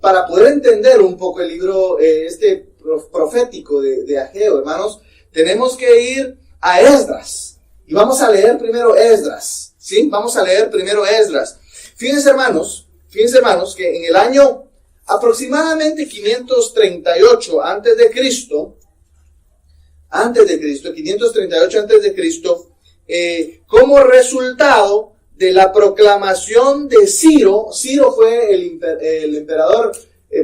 para poder entender un poco el libro profético de Ageo, hermanos, tenemos que ir a Esdras. Y vamos a leer primero Esdras, ¿sí? Vamos a leer primero Esdras. Fíjense, hermanos, que en el año aproximadamente 538 antes de Cristo, 538 antes de Cristo, como resultado de la proclamación de Ciro fue el emperador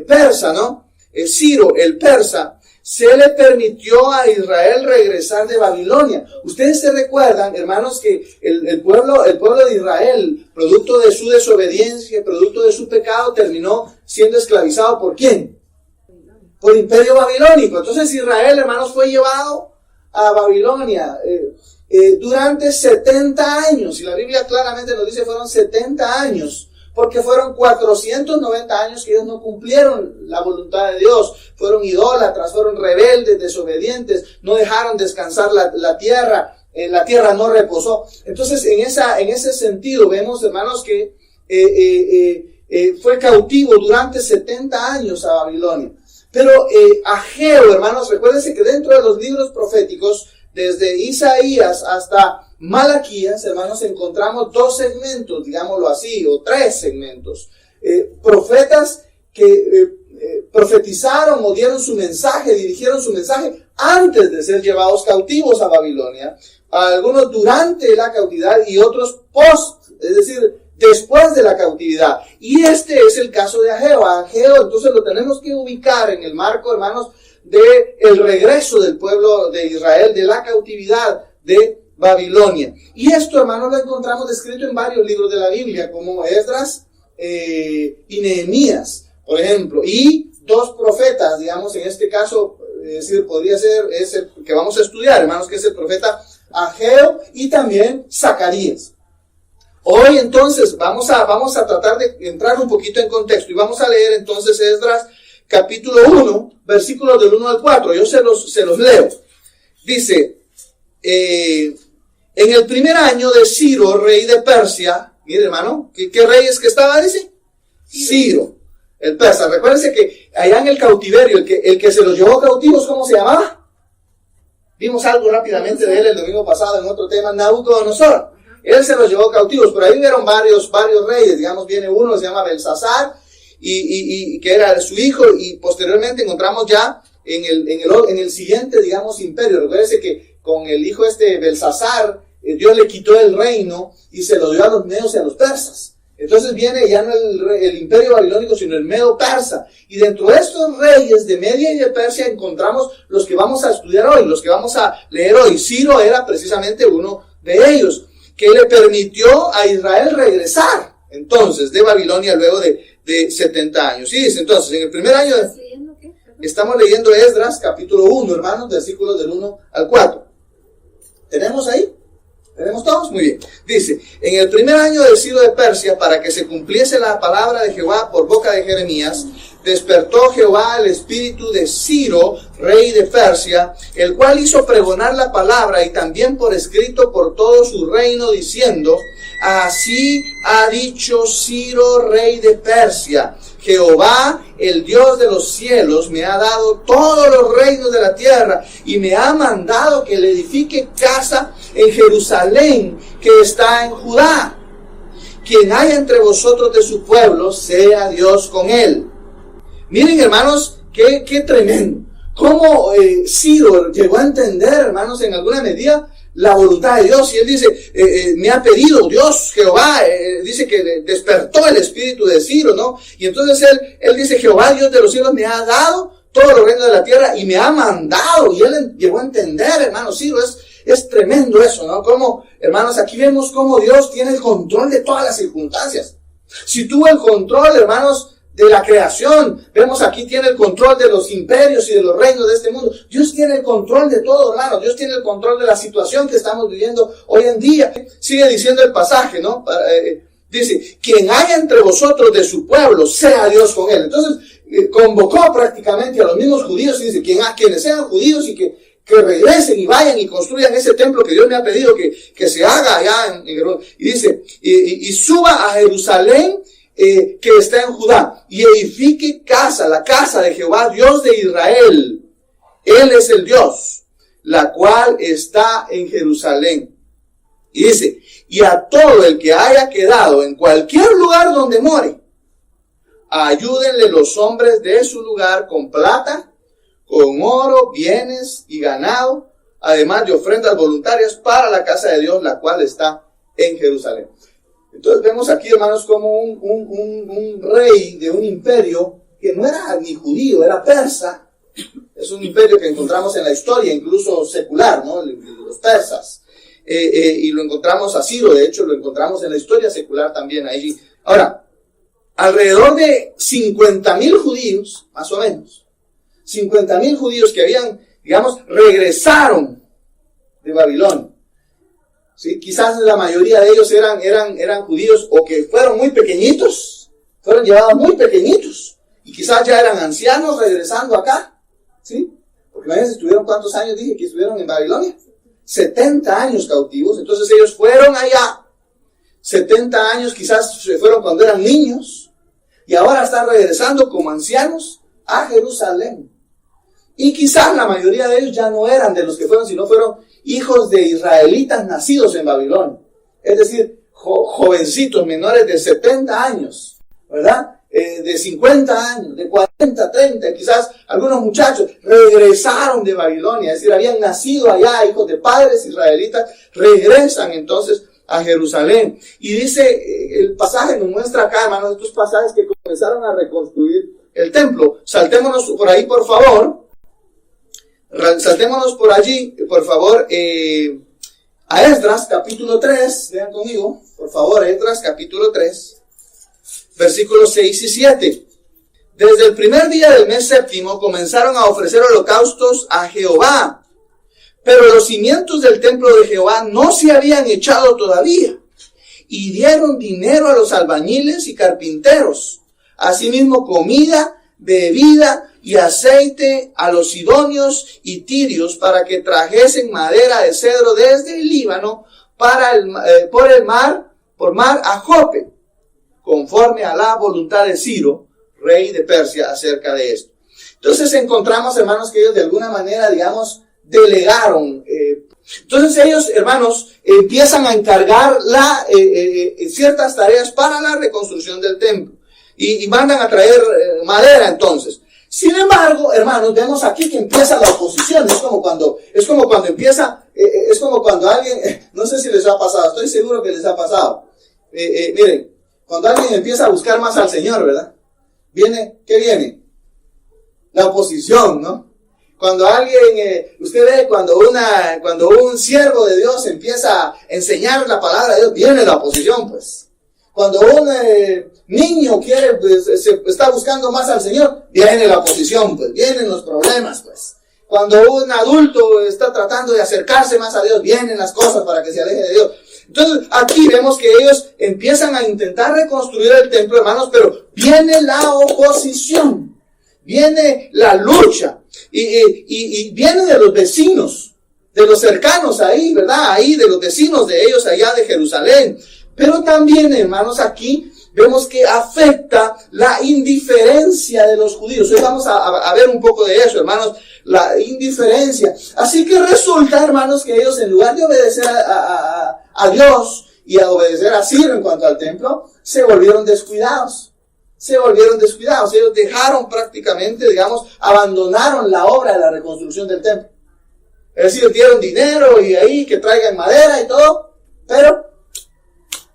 persa, ¿no? Ciro, el persa, se le permitió a Israel regresar de Babilonia. Ustedes se recuerdan, hermanos, que el pueblo de Israel, producto de su desobediencia, producto de su pecado, terminó siendo esclavizado ¿por quién? Por el imperio babilónico. Entonces Israel, hermanos, fue llevado a Babilonia durante 70 años. Y la Biblia claramente nos dice fueron 70 años. Porque fueron 490 años que ellos no cumplieron la voluntad de Dios. Fueron idólatras, fueron rebeldes, desobedientes, no dejaron descansar la tierra. La tierra no reposó. Entonces, en ese sentido, vemos, hermanos, que fue cautivo durante 70 años a Babilonia. Pero Ageo, hermanos, recuérdense que dentro de los libros proféticos, desde Isaías hasta Malaquías, hermanos, encontramos dos segmentos, digámoslo así, o tres segmentos. Profetas que profetizaron o dieron su mensaje, dirigieron su mensaje antes de ser llevados cautivos a Babilonia. Algunos durante la cautividad y otros post, es decir, después de la cautividad. Y este es el caso de Ageo. Ageo, entonces lo tenemos que ubicar en el marco, hermanos, de el regreso del pueblo de Israel, de la cautividad de Babilonia. Y esto, hermanos, lo encontramos descrito en varios libros de la Biblia, como Esdras y Nehemías, por ejemplo. Y dos profetas, digamos, en este caso, es decir, podría ser ese que vamos a estudiar, hermanos, que es el profeta Ageo y también Zacarías. Hoy, entonces, vamos a tratar de entrar un poquito en contexto y vamos a leer, entonces, Esdras capítulo 1, versículos del 1 al 4. Yo se los leo. Dice, en el primer año de Ciro, rey de Persia, mire, hermano, ¿qué rey es que estaba? Dice Ciro, el persa. Recuérdense que allá en el cautiverio, el que se los llevó cautivos, ¿cómo se llamaba? Vimos algo rápidamente de él el domingo pasado en otro tema, Nabucodonosor. Él se los llevó cautivos, pero ahí vieron varios reyes. Digamos, viene uno, se llama Belsasar, y que era su hijo, y posteriormente encontramos ya en el siguiente, digamos, imperio. Recuérdense que con el hijo Belsasar, Dios le quitó el reino y se lo dio a los medos y a los persas. Entonces viene ya no el imperio babilónico, sino el medo persa. Y dentro de estos reyes de Media y de Persia encontramos los que vamos a estudiar hoy, los que vamos a leer hoy. Ciro era precisamente uno de ellos, que le permitió a Israel regresar entonces de Babilonia luego de 70 años. Y dice entonces, en el primer año estamos leyendo Esdras capítulo 1, hermanos, versículos del 1 al 4. ¿Tenemos ahí? ¿Tenemos todos? Muy bien. Dice, en el primer año de Ciro de Persia, para que se cumpliese la palabra de Jehová por boca de Jeremías, despertó Jehová el espíritu de Ciro, rey de Persia, el cual hizo pregonar la palabra y también por escrito por todo su reino, diciendo, así ha dicho Ciro, rey de Persia, Jehová, el Dios de los cielos, me ha dado todos los reinos de la tierra y me ha mandado que le edifique casa en Jerusalén, que está en Judá. Quien haya entre vosotros de su pueblo, sea Dios con él. Miren, hermanos, qué tremendo. Cómo Ciro llegó a entender, hermanos, en alguna medida la voluntad de Dios. Y él dice, me ha pedido Dios, Jehová, dice que despertó el espíritu de Ciro, ¿no? Y entonces él dice, Jehová, Dios de los cielos, me ha dado todos los reinos de la tierra y me ha mandado. Y él llegó a entender, hermanos, Ciro, es tremendo eso, ¿no? Como, hermanos, aquí vemos cómo Dios tiene el control de todas las circunstancias. Si tuvo el control, hermanos, de la creación, vemos aquí tiene el control de los imperios y de los reinos de este mundo. Dios tiene el control de todo, hermanos. Dios tiene el control de la situación que estamos viviendo hoy en día. Sigue diciendo el pasaje, ¿no? Dice, quien haya entre vosotros de su pueblo, sea Dios con él. Entonces, convocó prácticamente a los mismos judíos y dice, quienes sean judíos y que regresen y vayan y construyan ese templo que Dios me ha pedido que se haga allá en Jerusalén. Y dice, y suba a Jerusalén que está en Judá, y edifique casa, la casa de Jehová, Dios de Israel. Él es el Dios, la cual está en Jerusalén. Y dice, y a todo el que haya quedado en cualquier lugar donde more, ayúdenle los hombres de su lugar con plata, con oro, bienes y ganado, además de ofrendas voluntarias para la casa de Dios, la cual está en Jerusalén. Entonces vemos aquí, hermanos, como un rey de un imperio que no era ni judío, era persa. Es un imperio que encontramos en la historia, incluso secular, ¿no? Los persas. Y lo encontramos a Ciro, de hecho, lo encontramos en la historia secular también allí. Ahora, alrededor de 50,000 judíos, más o menos, 50,000 judíos que habían, digamos, regresaron de Babilonia. ¿Sí? Quizás la mayoría de ellos eran judíos o que fueron muy pequeñitos, fueron llevados muy pequeñitos, y quizás ya eran ancianos regresando acá, ¿sí? Porque imagínense, estuvieron, ¿cuántos años dije que estuvieron en Babilonia? 70 años cautivos. Entonces ellos fueron allá, 70 años, quizás se fueron cuando eran niños, y ahora están regresando como ancianos a Jerusalén. Y quizás la mayoría de ellos ya no eran de los que fueron, sino fueron hijos de israelitas nacidos en Babilonia. Es decir, jovencitos menores de 70 años, ¿verdad? De 50 años, de 40, 30, quizás algunos muchachos regresaron de Babilonia, es decir, habían nacido allá, hijos de padres israelitas, regresan entonces a Jerusalén. Y dice, el pasaje nos muestra acá, hermanos, estos pasajes que comenzaron a reconstruir el templo. Saltémonos por ahí, por favor. Saltémonos por allí, por favor, a Esdras, capítulo 3, vean conmigo, por favor, Esdras, capítulo 3, versículos 6 y 7. Desde el primer día del mes séptimo comenzaron a ofrecer holocaustos a Jehová, pero los cimientos del templo de Jehová no se habían echado todavía, y dieron dinero a los albañiles y carpinteros, asimismo comida, bebida y aceite a los sidonios y tirios para que trajesen madera de cedro desde el Líbano por mar a Jope, conforme a la voluntad de Ciro, rey de Persia, acerca de esto. Entonces encontramos, hermanos, que ellos de alguna manera, digamos, delegaron. Entonces ellos, hermanos, empiezan a encargar ciertas tareas para la reconstrucción del templo. Y mandan a traer madera entonces. Sin embargo, hermanos, vemos aquí que empieza la oposición. Es como cuando alguien, no sé si les ha pasado, estoy seguro que les ha pasado. Miren, cuando alguien empieza a buscar más al Señor, ¿verdad? ¿Qué viene? La oposición, ¿no? Cuando alguien, usted ve, cuando un siervo de Dios empieza a enseñar la palabra de Dios, viene la oposición, pues. Cuando un niño está buscando más al Señor, viene la oposición, pues, vienen los problemas, pues. Cuando un adulto está tratando de acercarse más a Dios, vienen las cosas para que se aleje de Dios. Entonces, aquí vemos que ellos empiezan a intentar reconstruir el templo, hermanos, pero viene la oposición, viene la lucha, y viene de los vecinos, de los cercanos ahí, ¿verdad? Ahí, de los vecinos de ellos allá de Jerusalén. Pero también, hermanos, aquí vemos que afecta la indiferencia de los judíos. Hoy vamos a ver un poco de eso, hermanos, la indiferencia. Así que resulta, hermanos, que ellos, en lugar de obedecer a Dios y a obedecer a Ciro en cuanto al templo, se volvieron descuidados. Ellos dejaron prácticamente, digamos, abandonaron la obra de la reconstrucción del templo. Es decir, dieron dinero y ahí que traigan madera y todo, pero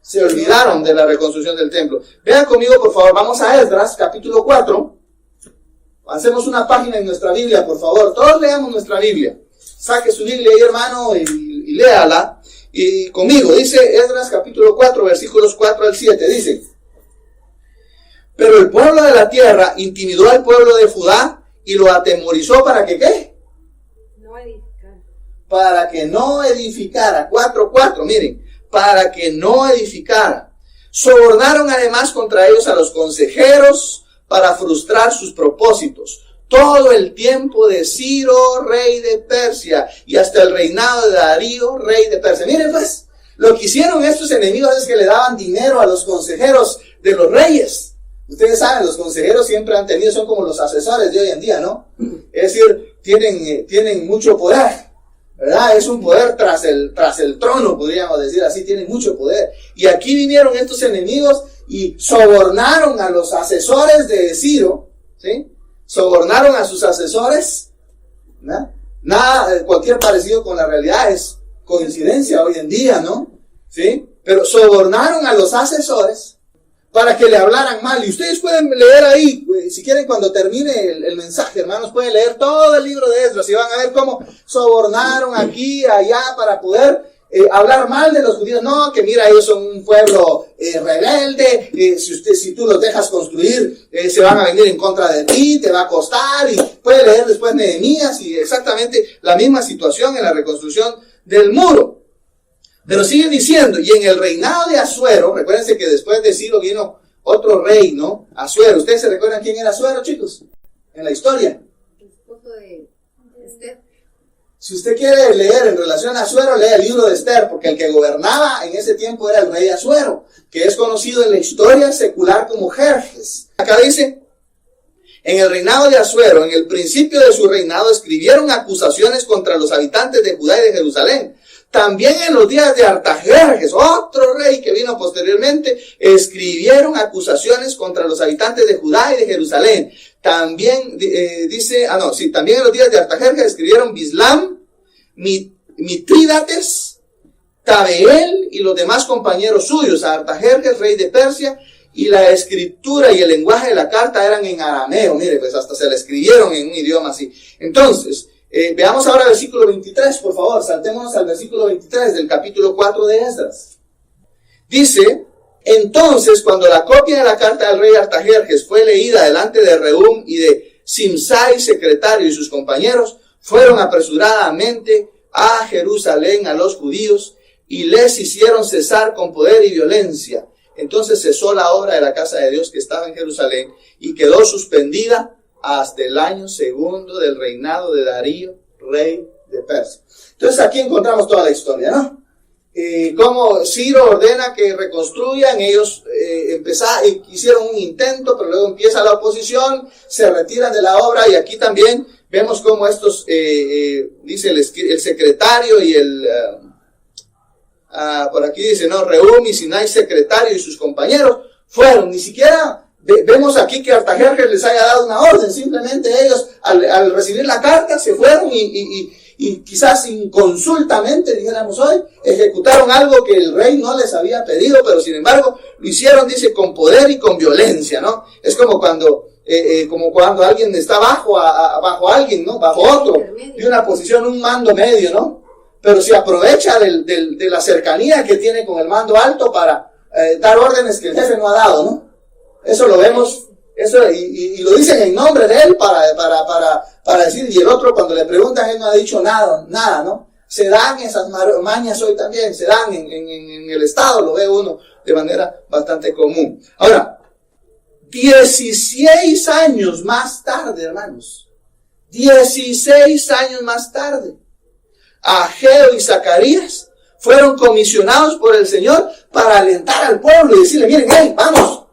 se olvidaron de la reconstrucción del templo. Vean conmigo, por favor, vamos a Esdras, capítulo 4. Hacemos una página en nuestra Biblia, por favor. Todos leamos nuestra Biblia. Saque su Biblia ahí, hermano, y léala. Y conmigo, dice Esdras, capítulo 4, versículos 4 al 7. Dice: pero el pueblo de la tierra intimidó al pueblo de Judá y lo atemorizó para que, ¿qué? No edificara. Para que no edificara. 4:4, miren. Para que no edificara. Sobornaron además contra ellos a los consejeros para frustrar sus propósitos. Todo el tiempo de Ciro, rey de Persia, y hasta el reinado de Darío, rey de Persia. Miren pues, Lo que hicieron estos enemigos es que le daban dinero a los consejeros de los reyes. Ustedes saben, los consejeros siempre han tenido, son como los asesores de hoy en día, ¿no? Es decir, tienen mucho poder, ¿verdad? Es un poder tras el trono, podríamos decir así, tienen mucho poder. Y aquí vinieron estos enemigos y sobornaron a los asesores de Ciro, ¿sí? Sobornaron a sus asesores, ¿no? Nada, cualquier parecido con la realidad es coincidencia hoy en día, ¿no? ¿Sí? Pero sobornaron a los asesores para que le hablaran mal. Y ustedes pueden leer ahí, si quieren, cuando termine el mensaje, hermanos, pueden leer todo el libro de Esdras y van a ver cómo sobornaron aquí, allá, para poder hablar mal de los judíos. No, que mira, ellos son un pueblo rebelde, si tú los dejas construir, se van a venir en contra de ti, te va a costar. Y puede leer después Nehemías y exactamente la misma situación en la reconstrucción del muro. Pero sigue diciendo, y en el reinado de Asuero, recuérdense que después de Ciro vino otro rey, ¿no? Asuero. ¿Ustedes se recuerdan quién era Asuero, chicos? En la historia. El esposo de Esther. Si usted quiere leer en relación a Asuero, lea el libro de Esther, porque el que gobernaba en ese tiempo era el rey Asuero, que es conocido en la historia secular como Jerjes. Acá dice, en el reinado de Asuero, en el principio de su reinado, escribieron acusaciones contra los habitantes de Judá y de Jerusalén. También en los días de Artajerjes, otro rey que vino posteriormente, escribieron acusaciones contra los habitantes de Judá y de Jerusalén. También también en los días de Artajerjes escribieron Bislam, Mitrídates, Tabeel y los demás compañeros suyos. Artajerjes, rey de Persia, y la escritura y el lenguaje de la carta eran en arameo. Mire, pues hasta se la escribieron en un idioma así. Entonces, veamos ahora el versículo 23, por favor. Saltémonos al versículo 23 del capítulo 4 de Esdras. Dice, entonces, cuando la copia de la carta del rey Artajerjes fue leída delante de Rehum y de Simsai, secretario, y sus compañeros, fueron apresuradamente a Jerusalén a los judíos y les hicieron cesar con poder y violencia. Entonces cesó la obra de la casa de Dios que estaba en Jerusalén y quedó suspendida hasta el año segundo del reinado de Darío, rey de Persia. Entonces aquí encontramos toda la historia, ¿no? Cómo Ciro ordena que reconstruyan, ellos hicieron un intento, pero luego empieza la oposición, se retiran de la obra, y aquí también vemos cómo estos, dice el secretario y por aquí dice, no, Rehum y Sinai, secretario, y sus compañeros, fueron, ni siquiera vemos aquí que Artajerjes les haya dado una orden, simplemente ellos al recibir la carta se fueron y quizás inconsultamente, dijéramos hoy, ejecutaron algo que el rey no les había pedido, pero sin embargo lo hicieron, dice, con poder y con violencia, ¿no? Es como cuando alguien está bajo alguien, ¿no? Bajo otro, de una posición, un mando medio, ¿no? Pero se aprovecha de la cercanía que tiene con el mando alto para dar órdenes que el jefe no ha dado, ¿no? Eso lo vemos, y lo dicen en nombre de él para decir, y el otro cuando le preguntan, él no ha dicho nada, ¿no? Se dan esas mañas hoy también, se dan en el Estado, lo ve uno de manera bastante común. Ahora, 16 años más tarde, hermanos, 16 años más tarde, Ageo y Zacarías fueron comisionados por el Señor para alentar al pueblo y decirle, miren, hey, vamos,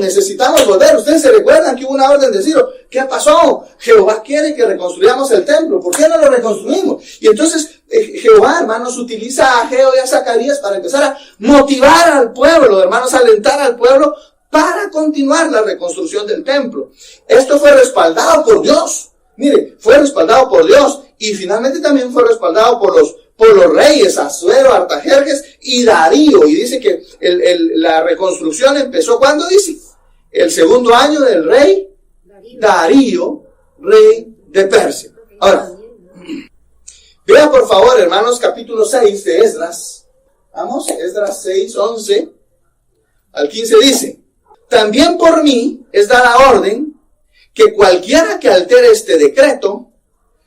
necesitamos volver. Ustedes se recuerdan que hubo una orden de Ciro. ¿Qué pasó? Jehová quiere que reconstruyamos el templo. ¿Por qué no lo reconstruimos? Y entonces Jehová, hermanos, utiliza a Ageo y a Zacarías para empezar a motivar al pueblo, hermanos, a alentar al pueblo para continuar la reconstrucción del templo. Esto fue respaldado por Dios. Mire, fue respaldado por Dios y finalmente también fue respaldado por los reyes Asuero, Artajerjes y Darío. Y dice que la reconstrucción empezó, ¿cuándo dice? El segundo año del rey Darío, rey de Persia. Ahora, vea por favor, hermanos, capítulo 6 de Esdras. Vamos, Esdras 6, 11 al 15 dice, también por mí es dada orden que cualquiera que altere este decreto,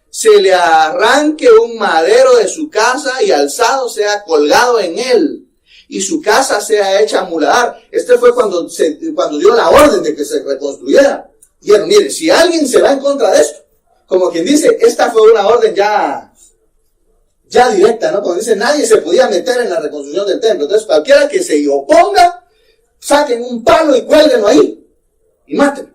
se le arranque un madero de su casa y alzado sea colgado en él, y su casa sea hecha muladar. Este fue cuando dio la orden de que se reconstruyera. Dijeron, mire, si alguien se va en contra de esto, como quien dice, esta fue una orden ya ya directa, ¿no? Cuando dice nadie se podía meter en la reconstrucción del templo. Entonces cualquiera que se oponga, saquen un palo y cuélguenlo ahí y mátenlo.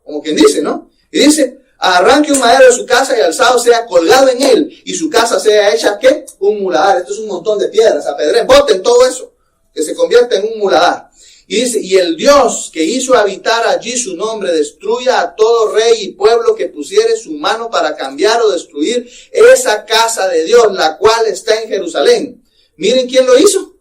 Como quien dice, ¿no? Y dice, arranque un madero de su casa y alzado sea colgado en él y su casa sea hecha, ¿qué? Un muladar. Esto es un montón de piedras, apedreen, boten todo eso, que se convierta en un muladar. Y dice, y el Dios que hizo habitar allí su nombre, destruya a todo rey y pueblo que pusiere su mano para cambiar o destruir esa casa de Dios, la cual está en Jerusalén. Miren quién lo hizo.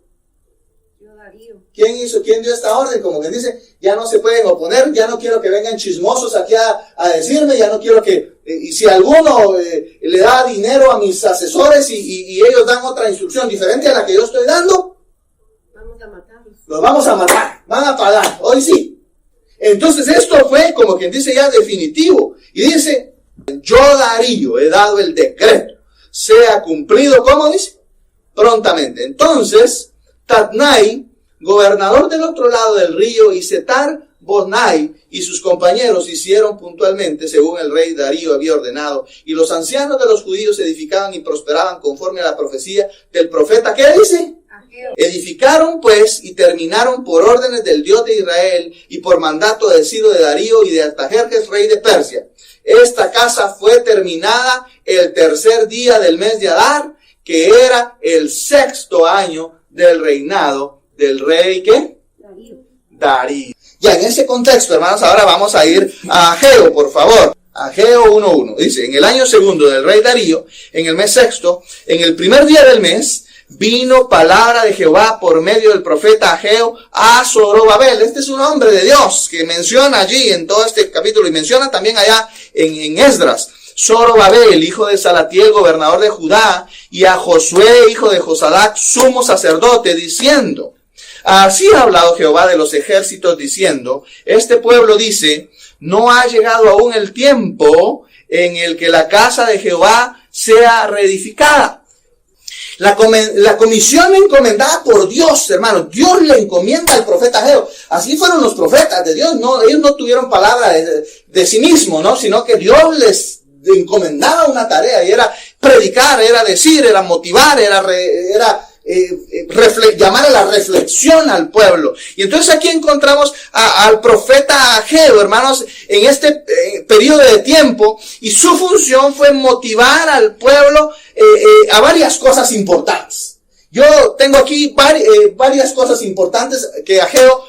¿Quién hizo? ¿Quién dio esta orden? Como que dice, ya no se pueden oponer, ya no quiero que vengan chismosos aquí a decirme, ya no quiero que, y si alguno le da dinero a mis asesores y ellos dan otra instrucción diferente a la que yo estoy dando, vamos a matarlos. Los vamos a matar, van a pagar, hoy sí. Entonces esto fue, como quien dice, ya definitivo. Y dice, yo Darío he dado el decreto, sea cumplido, ¿cómo dice? Prontamente. Entonces, Tatnai, gobernador del otro lado del río, y Setar-Boznai y sus compañeros hicieron puntualmente según el rey Darío había ordenado, y los ancianos de los judíos edificaban y prosperaban conforme a la profecía del profeta. ¿Qué dice? Edificaron pues y terminaron por órdenes del Dios de Israel y por mandato de Ciro de Darío y de Artajerjes, rey de Persia. Esta casa fue terminada el tercer día del mes de Adar, que era el 6º año del reinado del rey, ¿qué? Darío. Ya en ese contexto, hermanos, ahora vamos a ir a Ageo, por favor. Ageo 1:1. Dice, en el año 2 del rey Darío, en el mes 6º, en el primer día del mes, vino palabra de Jehová por medio del profeta Ageo a Zorobabel. Este es un hombre de Dios que menciona allí en todo este capítulo y menciona también allá en Esdras. Zorobabel, hijo de Salatiel, gobernador de Judá, y a Josué, hijo de Josadac, sumo sacerdote, diciendo, así ha hablado Jehová de los ejércitos, diciendo, este pueblo dice, no ha llegado aún el tiempo en el que la casa de Jehová sea reedificada. La comisión encomendada por Dios, hermanos, Dios le encomienda al profeta Ageo. Así fueron los profetas de Dios, no, ellos no tuvieron palabra de sí mismos, ¿no? Sino que Dios les encomendaba una tarea y era predicar, era decir, era motivar, era llamar a la reflexión al pueblo. Y entonces aquí encontramos al profeta Ageo, hermanos, en este periodo de tiempo, y su función fue motivar al pueblo a varias cosas importantes. Yo tengo aquí varias cosas importantes que Ageo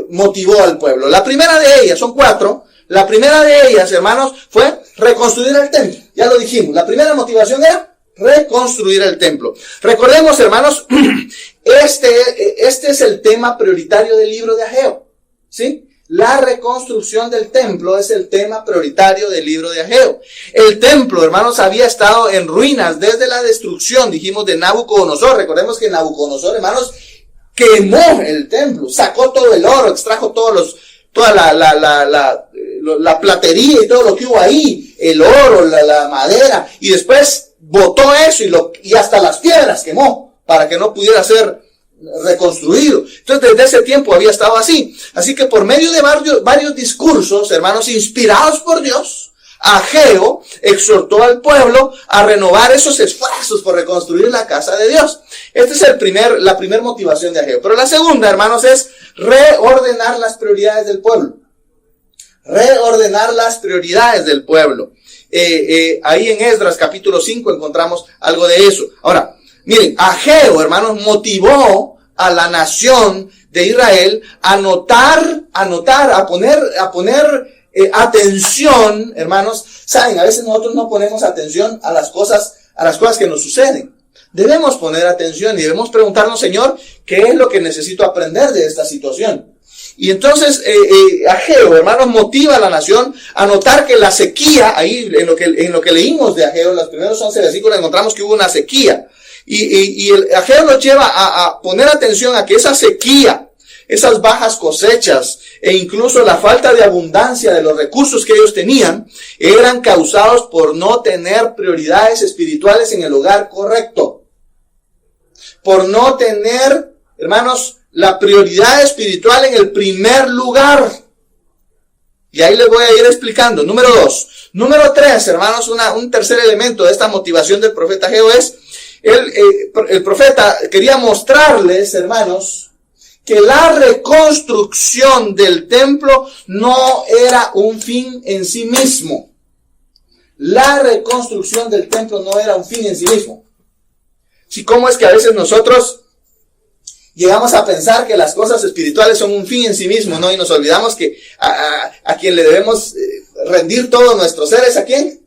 motivó al pueblo. La primera de ellas, son 4. La primera de ellas, hermanos, fue reconstruir el templo. Ya lo dijimos, la primera motivación era reconstruir el templo. Recordemos, hermanos, este es el tema prioritario del libro de Ageo, ¿sí? La reconstrucción del templo es el tema prioritario del libro de Ageo. El templo, hermanos, había estado en ruinas desde la destrucción, dijimos, de Nabucodonosor. Recordemos que Nabucodonosor, hermanos, quemó el templo, sacó todo el oro, extrajo toda la platería y todo lo que hubo ahí, el oro, la madera, y después botó eso y hasta las piedras quemó para que no pudiera ser reconstruido. Entonces desde ese tiempo había estado así. Así que por medio de varios discursos, hermanos, inspirados por Dios, Ageo exhortó al pueblo a renovar esos esfuerzos por reconstruir la casa de Dios. Esta es la primera motivación de Ageo. Pero la segunda, hermanos, es reordenar las prioridades del pueblo. Reordenar las prioridades del pueblo. Ahí en Esdras capítulo 5 encontramos algo de eso. Ahora, miren, Ageo, hermanos, motivó a la nación de Israel a poner atención, hermanos. Saben, a veces nosotros no ponemos atención a las cosas que nos suceden. Debemos poner atención y debemos preguntarnos, Señor, ¿qué es lo que necesito aprender de esta situación? Y entonces Ageo, hermanos, motiva a la nación a notar que la sequía, ahí en lo que leímos de Ageo, en los primeros 11 versículos encontramos que hubo una sequía. Y el Ageo nos lleva a poner atención a que esa sequía, esas bajas cosechas e incluso la falta de abundancia de los recursos que ellos tenían, eran causados por no tener prioridades espirituales en el hogar correcto. Por no tener, hermanos, la prioridad espiritual en el primer lugar. Y ahí les voy a ir explicando. Número 2. Número 3, hermanos, un tercer elemento de esta motivación del profeta Ageo es el profeta quería mostrarles, hermanos, que la reconstrucción del templo no era un fin en sí mismo. La reconstrucción del templo no era un fin en sí mismo. Sí, ¿cómo es que a veces nosotros llegamos a pensar que las cosas espirituales son un fin en sí mismo, ¿no? Y nos olvidamos que a quien le debemos rendir todo nuestro ser es ¿a quién?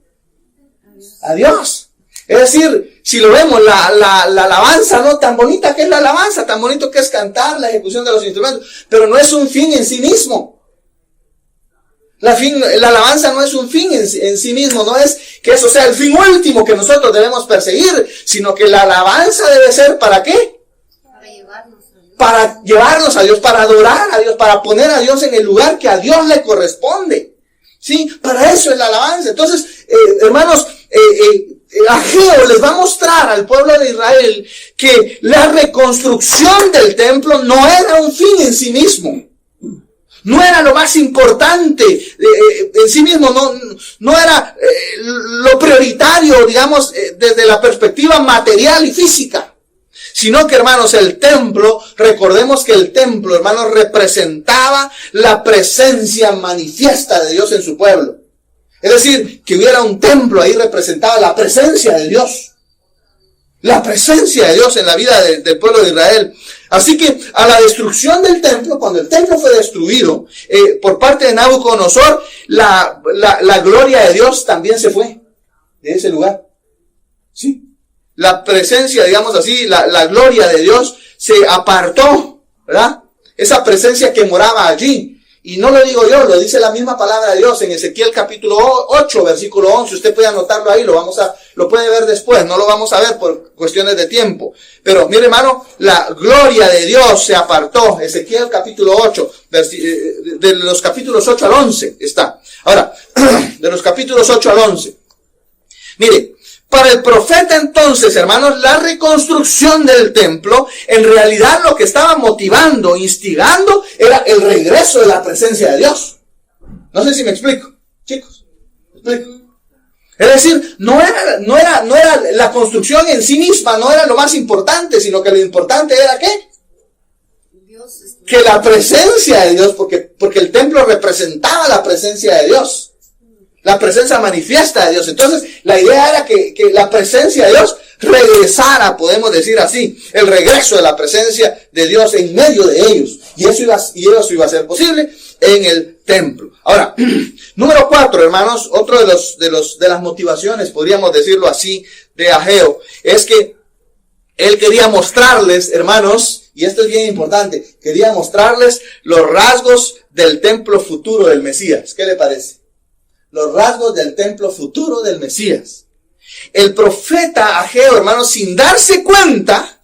A Dios. Es decir, si lo vemos, la alabanza, ¿no? Tan bonita que es la alabanza, tan bonito que es cantar, la ejecución de los instrumentos, pero no es un fin en sí mismo. La alabanza no es un fin en sí mismo, no es que eso sea el fin último que nosotros debemos perseguir, sino que la alabanza debe ser ¿para qué? Para llevarnos a Dios, para adorar a Dios, para poner a Dios en el lugar que a Dios le corresponde. ¿Sí? Para eso es la alabanza. Entonces, hermanos, Ageo les va a mostrar al pueblo de Israel que la reconstrucción del templo no era un fin en sí mismo. No era lo más importante en sí mismo, no era lo prioritario, digamos, desde la perspectiva material y física. Sino que, hermanos, el templo, recordemos que el templo, hermanos, representaba la presencia manifiesta de Dios en su pueblo. Es decir, que hubiera un templo ahí representaba la presencia de Dios. La presencia de Dios en la vida del pueblo de Israel. Así que a la destrucción del templo, cuando el templo fue destruido por parte de Nabucodonosor, la gloria de Dios también se fue de ese lugar. Sí. La presencia, digamos así, la gloria de Dios se apartó, ¿verdad? Esa presencia que moraba allí. Y no lo digo yo, lo dice la misma palabra de Dios en Ezequiel capítulo 8, versículo 11. Usted puede anotarlo ahí, lo puede ver después, no lo vamos a ver por cuestiones de tiempo. Pero mire, hermano, la gloria de Dios se apartó. Ezequiel capítulo 8, de los capítulos 8 al 11 está. Ahora, de los capítulos 8 al 11. Mire, para el profeta entonces, hermanos, la reconstrucción del templo, en realidad lo que estaba motivando, instigando, era el regreso de la presencia de Dios. No sé si me explico, chicos. ¿Me explico? Es decir, no era la construcción en sí misma, no era lo más importante, sino que lo importante era ¿qué? Que la presencia de Dios, porque el templo representaba la presencia de Dios. La presencia manifiesta de Dios. Entonces, la idea era que la presencia de Dios regresara, podemos decir así, el regreso de la presencia de Dios en medio de ellos. Y eso iba a ser posible en el templo. Ahora, número 4, hermanos, otro de las motivaciones, podríamos decirlo así, de Ageo, es que él quería mostrarles, hermanos, y esto es bien importante, quería mostrarles los rasgos del templo futuro del Mesías. ¿Qué le parece? Los rasgos del templo futuro del Mesías. El profeta Ageo, hermanos, sin darse cuenta,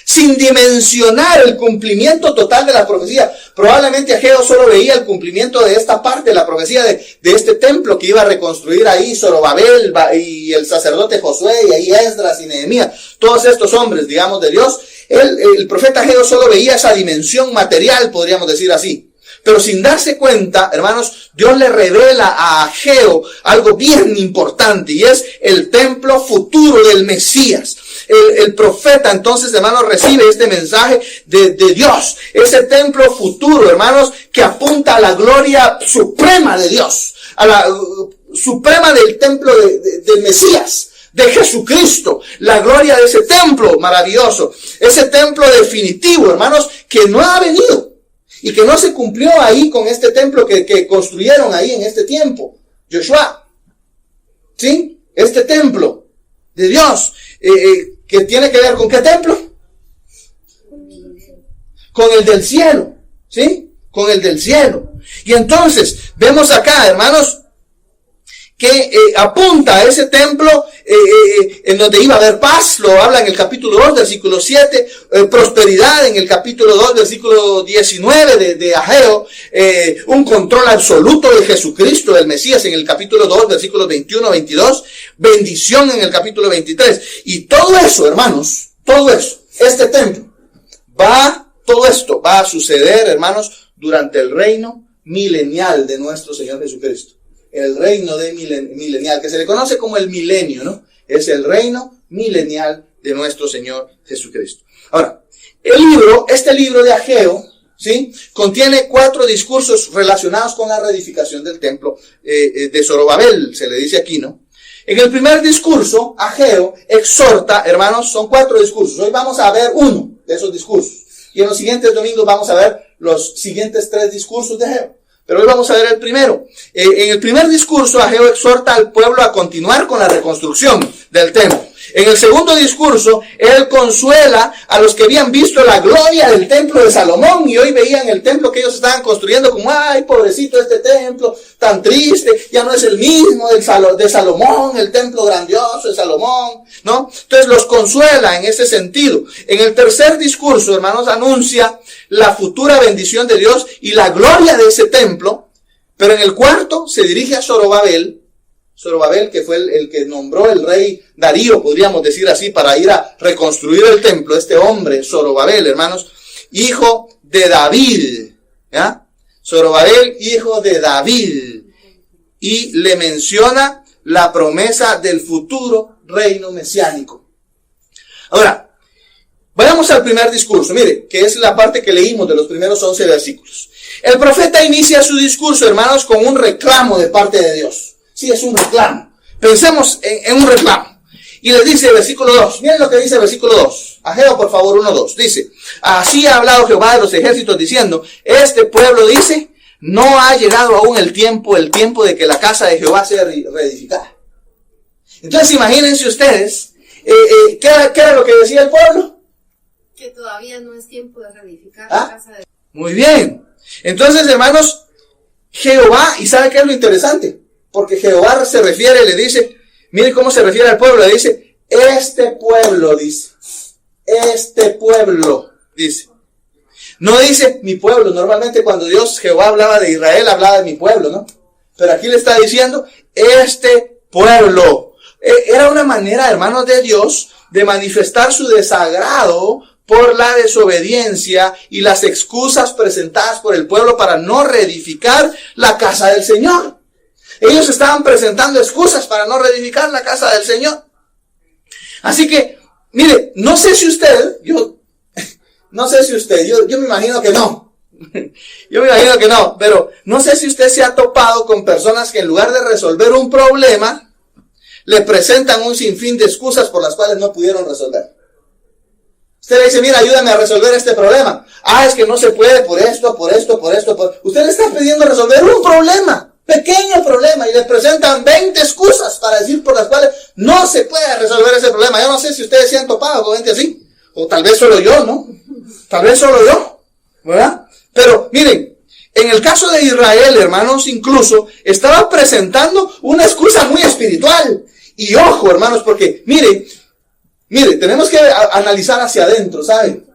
sin dimensionar el cumplimiento total de la profecía. Probablemente Ageo solo veía el cumplimiento de esta parte de la profecía de este templo que iba a reconstruir ahí Zorobabel y el sacerdote Josué y ahí Esdras y Nehemías. Todos estos hombres, digamos, de Dios. El profeta Ageo solo veía esa dimensión material, podríamos decir así. Pero sin darse cuenta, hermanos, Dios le revela a Ageo algo bien importante y es el templo futuro del Mesías. El profeta entonces, hermanos, recibe este mensaje de Dios. Ese templo futuro, hermanos, que apunta a la gloria suprema de Dios. A la suprema del templo del Mesías. De Jesucristo, la gloria de ese templo maravilloso. Ese templo definitivo, hermanos, que no ha venido. Y que no se cumplió ahí con este templo que construyeron ahí en este tiempo. Joshua. ¿Sí? Este templo de Dios. ¿Que tiene que ver con qué templo? Con el del cielo. ¿Sí? Con el del cielo. Y entonces, vemos acá, hermanos, que apunta a ese templo en donde iba a haber paz, lo habla en el capítulo 2, versículo 7, prosperidad en el capítulo 2, versículo 19 de Ageo, un control absoluto de Jesucristo, del Mesías, en el capítulo 2, versículos 21, 22, bendición en el capítulo 23, y todo eso, hermanos, todo eso, este templo, todo esto va a suceder, hermanos, durante el reino milenial de nuestro Señor Jesucristo. El reino milenial, que se le conoce como el milenio, ¿no? Es el reino milenial de nuestro Señor Jesucristo. Ahora, este libro de Ageo, ¿sí?, contiene 4 discursos relacionados con la reedificación del templo de Zorobabel, se le dice aquí, ¿no? En el primer discurso, Ageo exhorta, hermanos, son 4 discursos. Hoy vamos a ver uno de esos discursos. Y en los siguientes domingos vamos a ver los siguientes 3 discursos de Ageo. Pero hoy vamos a ver el primero. En el primer discurso, Ageo exhorta al pueblo a continuar con la reconstrucción del templo. En el segundo discurso, él consuela a los que habían visto la gloria del templo de Salomón y hoy veían el templo que ellos estaban construyendo como, ay, pobrecito este templo, tan triste, ya no es el mismo de Salomón, el templo grandioso de Salomón, ¿no? Entonces los consuela en ese sentido. En el tercer discurso, hermanos, anuncia la futura bendición de Dios y la gloria de ese templo, pero en el cuarto se dirige a Zorobabel, que fue el que nombró el rey Darío, podríamos decir así, para ir a reconstruir el templo. Este hombre, Zorobabel, hermanos, hijo de David, ¿ya? Zorobabel, hijo de David. Y le menciona la promesa del futuro reino mesiánico. Ahora, vayamos al primer discurso, mire, que es la parte que leímos de los primeros 11 versículos. El profeta inicia su discurso, hermanos, con un reclamo de parte de Dios. Sí, es un reclamo. Pensemos en un reclamo. Y les dice el versículo 2. Miren lo que dice el versículo 2. Ageo, por favor, 1:2. Dice, así ha hablado Jehová de los ejércitos diciendo, este pueblo dice, no ha llegado aún el tiempo de que la casa de Jehová sea reedificada. Entonces imagínense ustedes, ¿qué era lo que decía el pueblo? Que todavía no es tiempo de reedificar la casa de... Muy bien. Entonces, hermanos, Jehová, ¿y sabe qué es lo interesante? Porque Jehová se refiere, le dice, mire cómo se refiere al pueblo, le dice, este pueblo, dice. No dice mi pueblo. Normalmente cuando Jehová hablaba de Israel, hablaba de mi pueblo, ¿no? Pero aquí le está diciendo, este pueblo. Era una manera, hermanos de Dios, de manifestar su desagrado por la desobediencia y las excusas presentadas por el pueblo para no reedificar la casa del Señor. Ellos estaban presentando excusas para no reedificar la casa del Señor. Así que, mire, yo me imagino que no. Pero no sé si usted se ha topado con personas que en lugar de resolver un problema, le presentan un sinfín de excusas por las cuales no pudieron resolver. Usted le dice, mira, ayúdame a resolver este problema. Es que no se puede por esto. Usted le está pidiendo resolver un problema. Pequeño problema, y le presentan 20 excusas para decir por las cuales no se puede resolver ese problema. Yo no sé si ustedes se han topado con gente así, o tal vez solo yo, ¿no? Tal vez solo yo, ¿verdad? Pero miren, en el caso de Israel, hermanos, incluso estaba presentando una excusa muy espiritual. Y ojo, hermanos, porque mire, tenemos que analizar hacia adentro, ¿saben?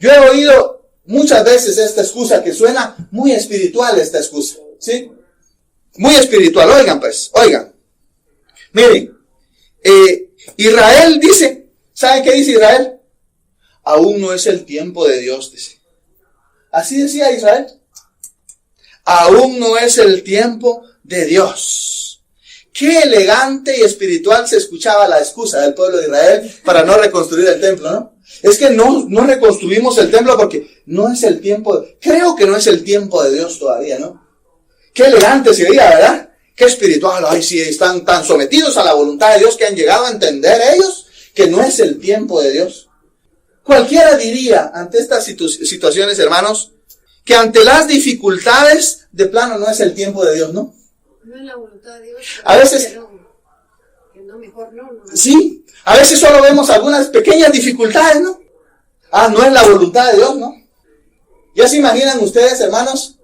Yo he oído muchas veces esta excusa que suena muy espiritual, esta excusa, ¿sí? Muy espiritual, oigan. Miren, Israel dice, ¿saben qué dice Israel? Aún no es el tiempo de Dios, dice. Así decía Israel. Aún no es el tiempo de Dios. Qué elegante y espiritual se escuchaba la excusa del pueblo de Israel para no reconstruir el templo, ¿no? Es que no reconstruimos el templo porque no es el tiempo, creo que no es el tiempo de Dios todavía, ¿no? Qué elegante se veía, ¿verdad? Qué espiritual. Ay, sí, están tan sometidos a la voluntad de Dios que han llegado a entender ellos que no es el tiempo de Dios. Cualquiera diría ante estas situaciones, hermanos, que ante las dificultades, de plano no es el tiempo de Dios, ¿no? No es la voluntad de Dios. A veces... mejor no. Sí, a veces solo vemos algunas pequeñas dificultades, ¿no? No es la voluntad de Dios, ¿no? ¿Ya se imaginan ustedes, hermanos?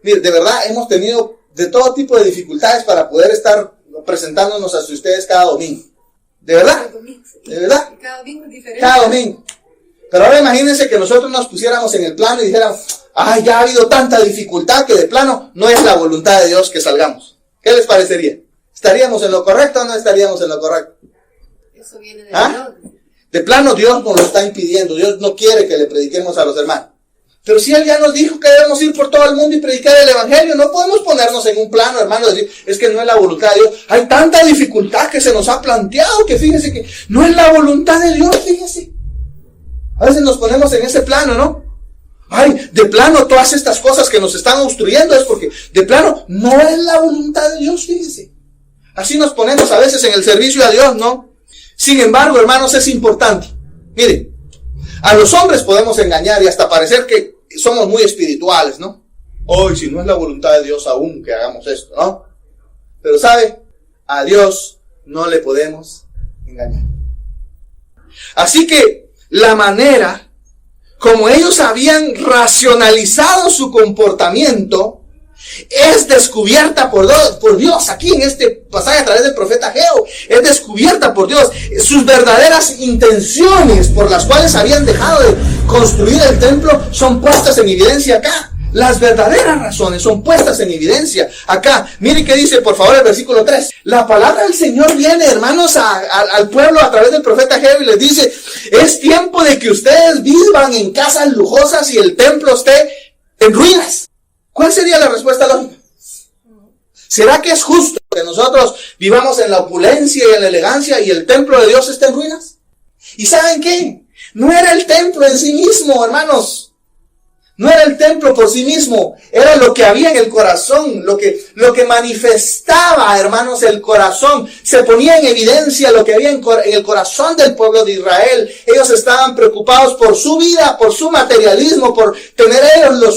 Mire, de verdad hemos tenido de todo tipo de dificultades para poder estar presentándonos a ustedes cada domingo. ¿De verdad? Cada domingo es diferente. Cada domingo. Pero ahora imagínense que nosotros nos pusiéramos en el plano y dijéramos, ya ha habido tanta dificultad que de plano no es la voluntad de Dios que salgamos. ¿Qué les parecería? ¿Estaríamos en lo correcto o no estaríamos en lo correcto? Eso viene de Dios. De plano Dios nos lo está impidiendo. Dios no quiere que le prediquemos a los hermanos. Pero si Él ya nos dijo que debemos ir por todo el mundo y predicar el Evangelio, no podemos ponernos en un plano, hermano, de decir, es que no es la voluntad de Dios. Hay tanta dificultad que se nos ha planteado que fíjese que no es la voluntad de Dios, fíjese. A veces nos ponemos en ese plano, ¿no? Ay, de plano todas estas cosas que nos están obstruyendo es porque de plano no es la voluntad de Dios, fíjese. Así nos ponemos a veces en el servicio a Dios, ¿no? Sin embargo, hermanos, es importante. Mire, a los hombres podemos engañar y hasta parecer que somos muy espirituales, ¿no? Hoy, si no es la voluntad de Dios aún que hagamos esto, ¿no? Pero ¿sabe? A Dios no le podemos engañar. Así que la manera como ellos habían racionalizado su comportamiento es descubierta por Dios. Aquí en este pasaje a través del profeta Ageo, es descubierta por Dios. Sus verdaderas intenciones por las cuales habían dejado de construir el templo son puestas en evidencia acá. Las verdaderas razones son puestas en evidencia acá. Mire qué dice, por favor, el versículo 3. La palabra del Señor viene, hermanos, al pueblo a través del profeta Ageo y les dice, es tiempo de que ustedes vivan en casas lujosas y el templo esté en ruinas. ¿Cuál sería la respuesta lógica? ¿Será que es justo que nosotros vivamos en la opulencia y en la elegancia y el templo de Dios esté en ruinas? ¿Y saben qué? No era el templo en sí mismo, hermanos. No era el templo por sí mismo. Era lo que había en el corazón, lo que manifestaba, hermanos, el corazón. Se ponía en evidencia lo que había en el corazón del pueblo de Israel. Ellos estaban preocupados por su vida, por su materialismo, por tener ellos los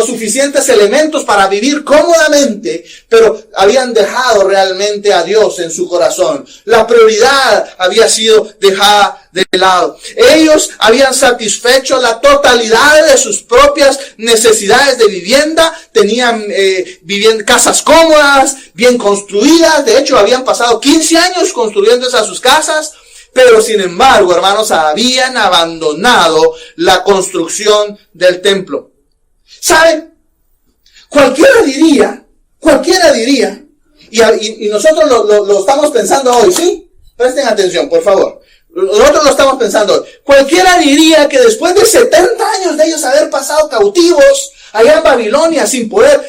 suficientes elementos para vivir cómodamente, pero habían dejado realmente a Dios en su corazón. La prioridad había sido dejada de lado. Ellos habían satisfecho la totalidad de sus propias necesidades de vivienda, tenían casas cómodas, bien construidas. De hecho, habían pasado 15 años construyendo esas sus casas. Pero sin embargo, hermanos, habían abandonado la construcción del templo. ¿Saben? Cualquiera diría, y nosotros lo estamos pensando hoy, ¿sí? Presten atención, por favor. Nosotros lo estamos pensando hoy. Cualquiera diría que después de 70 años de ellos haber pasado cautivos allá en Babilonia sin poder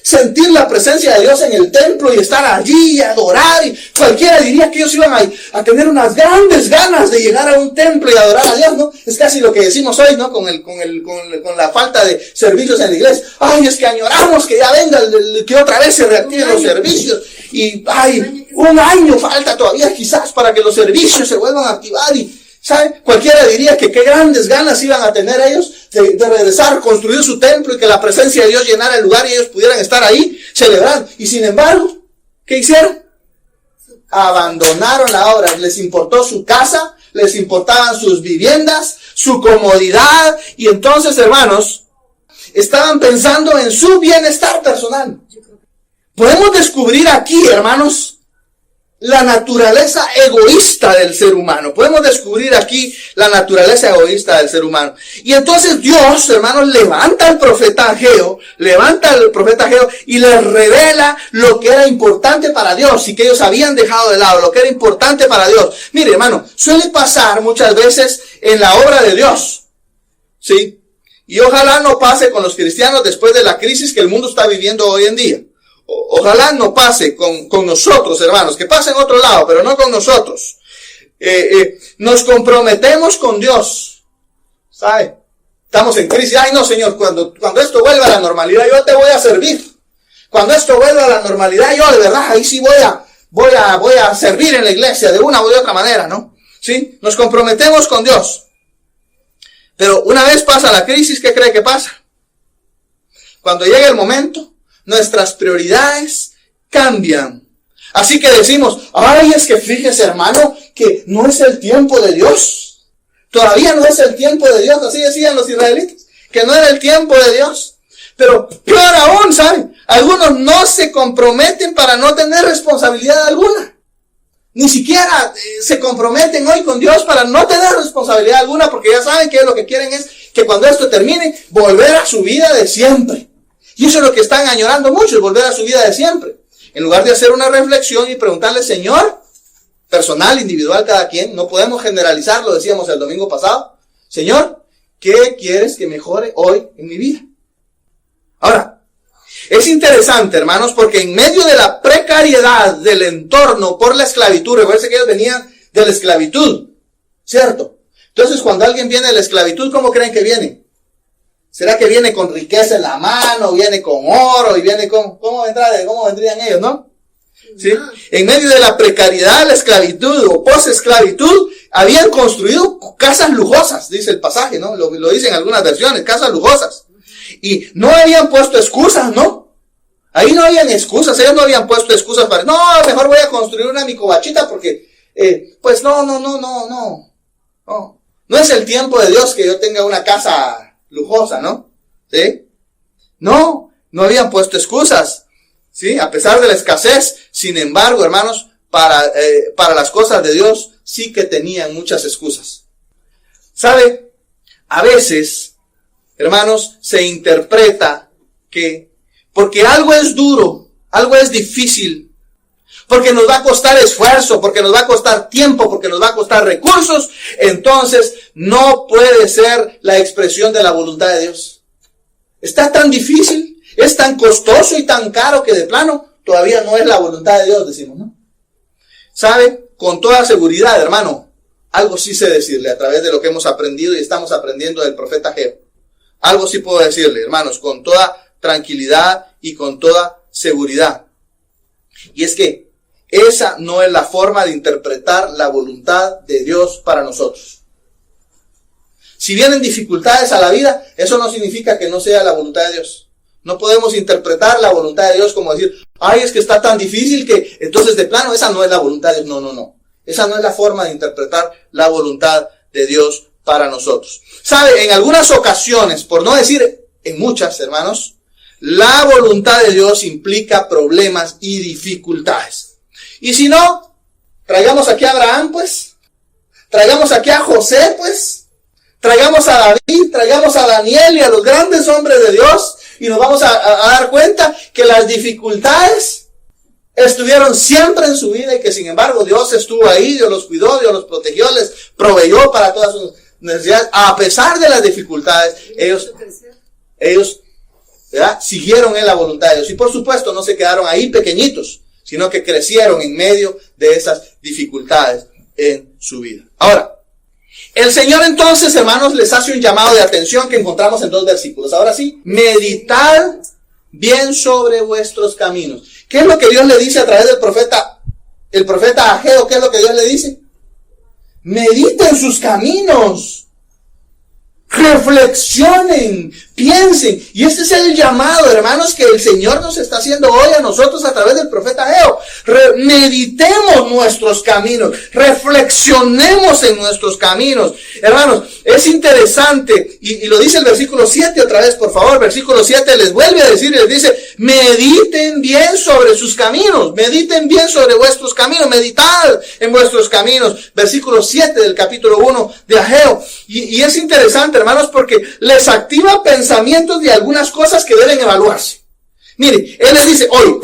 sentir la presencia de Dios en el templo y estar allí y adorar, y cualquiera diría que ellos iban a tener unas grandes ganas de llegar a un templo y adorar a Dios, ¿no? Es casi lo que decimos hoy, ¿no? Con la falta de servicios en la iglesia. Ay, es que añoramos que ya venga, que otra vez se reactiven los servicios. Y, ay, un año falta todavía quizás para que los servicios se vuelvan a activar y, ¿saben? Cualquiera diría que qué grandes ganas iban a tener ellos de regresar, construir su templo y que la presencia de Dios llenara el lugar y ellos pudieran estar ahí celebrando. Y sin embargo, ¿qué hicieron? Abandonaron la obra. Les importó su casa, les importaban sus viviendas, su comodidad. Y entonces, hermanos, estaban pensando en su bienestar personal. Podemos descubrir aquí, hermanos, la naturaleza egoísta del ser humano. Podemos descubrir aquí la naturaleza egoísta del ser humano. Y entonces Dios, hermanos, levanta al profeta Ageo y les revela lo que era importante para Dios y que ellos habían dejado de lado, lo que era importante para Dios. Mire, hermano, suele pasar muchas veces en la obra de Dios, ¿sí? Y ojalá no pase con los cristianos después de la crisis que el mundo está viviendo hoy en día. Ojalá no pase con nosotros, hermanos, que pase en otro lado, pero no con nosotros. Nos comprometemos con Dios, ¿sabe? Estamos en crisis. Ay, no, Señor, cuando esto vuelva a la normalidad, yo te voy a servir. Cuando esto vuelva a la normalidad, yo de verdad, ahí sí voy a servir en la iglesia de una u de otra manera, ¿no? ¿Sí? Nos comprometemos con Dios. Pero una vez pasa la crisis, ¿qué cree que pasa? Cuando llega el momento, nuestras prioridades cambian. Así que decimos, ay, es que fíjese, hermano, que no es el tiempo de Dios. Todavía no es el tiempo de Dios. Así decían los israelitas, que no era el tiempo de Dios. Pero peor aún, ¿saben? Algunos no se comprometen para no tener responsabilidad alguna. Ni siquiera se comprometen hoy con Dios para no tener responsabilidad alguna, porque ya saben que lo que quieren es que cuando esto termine, volver a su vida de siempre. Y eso es lo que están añorando muchos, volver a su vida de siempre. En lugar de hacer una reflexión y preguntarle, Señor, personal, individual, cada quien, no podemos generalizar, lo decíamos el domingo pasado. Señor, ¿qué quieres que mejore hoy en mi vida? Ahora, es interesante, hermanos, porque en medio de la precariedad del entorno por la esclavitud, recuerden que ellos venían de la esclavitud, ¿cierto? Entonces, cuando alguien viene de la esclavitud, ¿cómo creen que viene? ¿Será que viene con riqueza en la mano, viene con oro y viene con... ¿Cómo vendrían ellos, no? ¿Sí? En medio de la precariedad, la esclavitud o post-esclavitud, habían construido casas lujosas, dice el pasaje, ¿no? Lo dicen algunas versiones, casas lujosas. Y no habían puesto excusas, ¿no? Ahí no habían excusas, ellos no habían puesto excusas para, no, mejor voy a construir una mi covachita porque, pues no es el tiempo de Dios que yo tenga una casa lujosa, ¿no? ¿Sí? No habían puesto excusas, ¿sí? A pesar de la escasez, sin embargo, hermanos, para las cosas de Dios sí que tenían muchas excusas. ¿Sabe? A veces, hermanos, se interpreta que porque algo es duro, algo es difícil, porque nos va a costar esfuerzo, porque nos va a costar tiempo, porque nos va a costar recursos, entonces no puede ser la expresión de la voluntad de Dios. Está tan difícil, es tan costoso y tan caro que de plano todavía no es la voluntad de Dios, decimos, ¿no? ¿Sabe? Con toda seguridad, hermano, algo sí sé decirle a través de lo que hemos aprendido y estamos aprendiendo del profeta Ageo. Algo sí puedo decirle, hermanos, con toda tranquilidad y con toda seguridad. Y es que esa no es la forma de interpretar la voluntad de Dios para nosotros. Si vienen dificultades a la vida, eso no significa que no sea la voluntad de Dios. No podemos interpretar la voluntad de Dios como decir, ay, es que está tan difícil que entonces de plano esa no es la voluntad de Dios. No. Esa no es la forma de interpretar la voluntad de Dios para nosotros. ¿Sabe? En algunas ocasiones, por no decir en muchas, hermanos, la voluntad de Dios implica problemas y dificultades. Y si no, traigamos aquí a Abraham, pues. Traigamos aquí a José, pues. Traigamos a David, traigamos a Daniel y a los grandes hombres de Dios. Y nos vamos a dar cuenta que las dificultades estuvieron siempre en su vida y que sin embargo Dios estuvo ahí, Dios los cuidó, Dios los protegió, les proveyó para todas sus necesidades. A pesar de las dificultades, ellos ¿verdad? Siguieron en la voluntad de Dios. Y por supuesto no se quedaron ahí pequeñitos, sino que crecieron en medio de esas dificultades en su vida. Ahora, el Señor entonces, hermanos, les hace un llamado de atención que encontramos en 2 versículos. Ahora sí, meditad bien sobre vuestros caminos. ¿Qué es lo que Dios le dice a través del profeta? El profeta Ageo, ¿qué es lo que Dios le dice? Mediten sus caminos. Reflexionen, piensen. Y este es el llamado, hermanos, que el Señor nos está haciendo hoy a nosotros a través del profeta Ageo. Meditemos nuestros caminos, reflexionemos en nuestros caminos. Hermanos, es interesante, y lo dice el versículo 7 otra vez, por favor. Versículo 7 les vuelve a decir, les dice, mediten bien sobre sus caminos, mediten bien sobre vuestros caminos, meditad en vuestros caminos. Versículo 7 del capítulo 1 de Ageo. Y es interesante, hermanos, porque les activa pensamientos de algunas cosas que deben evaluarse. Miren, él les dice hoy,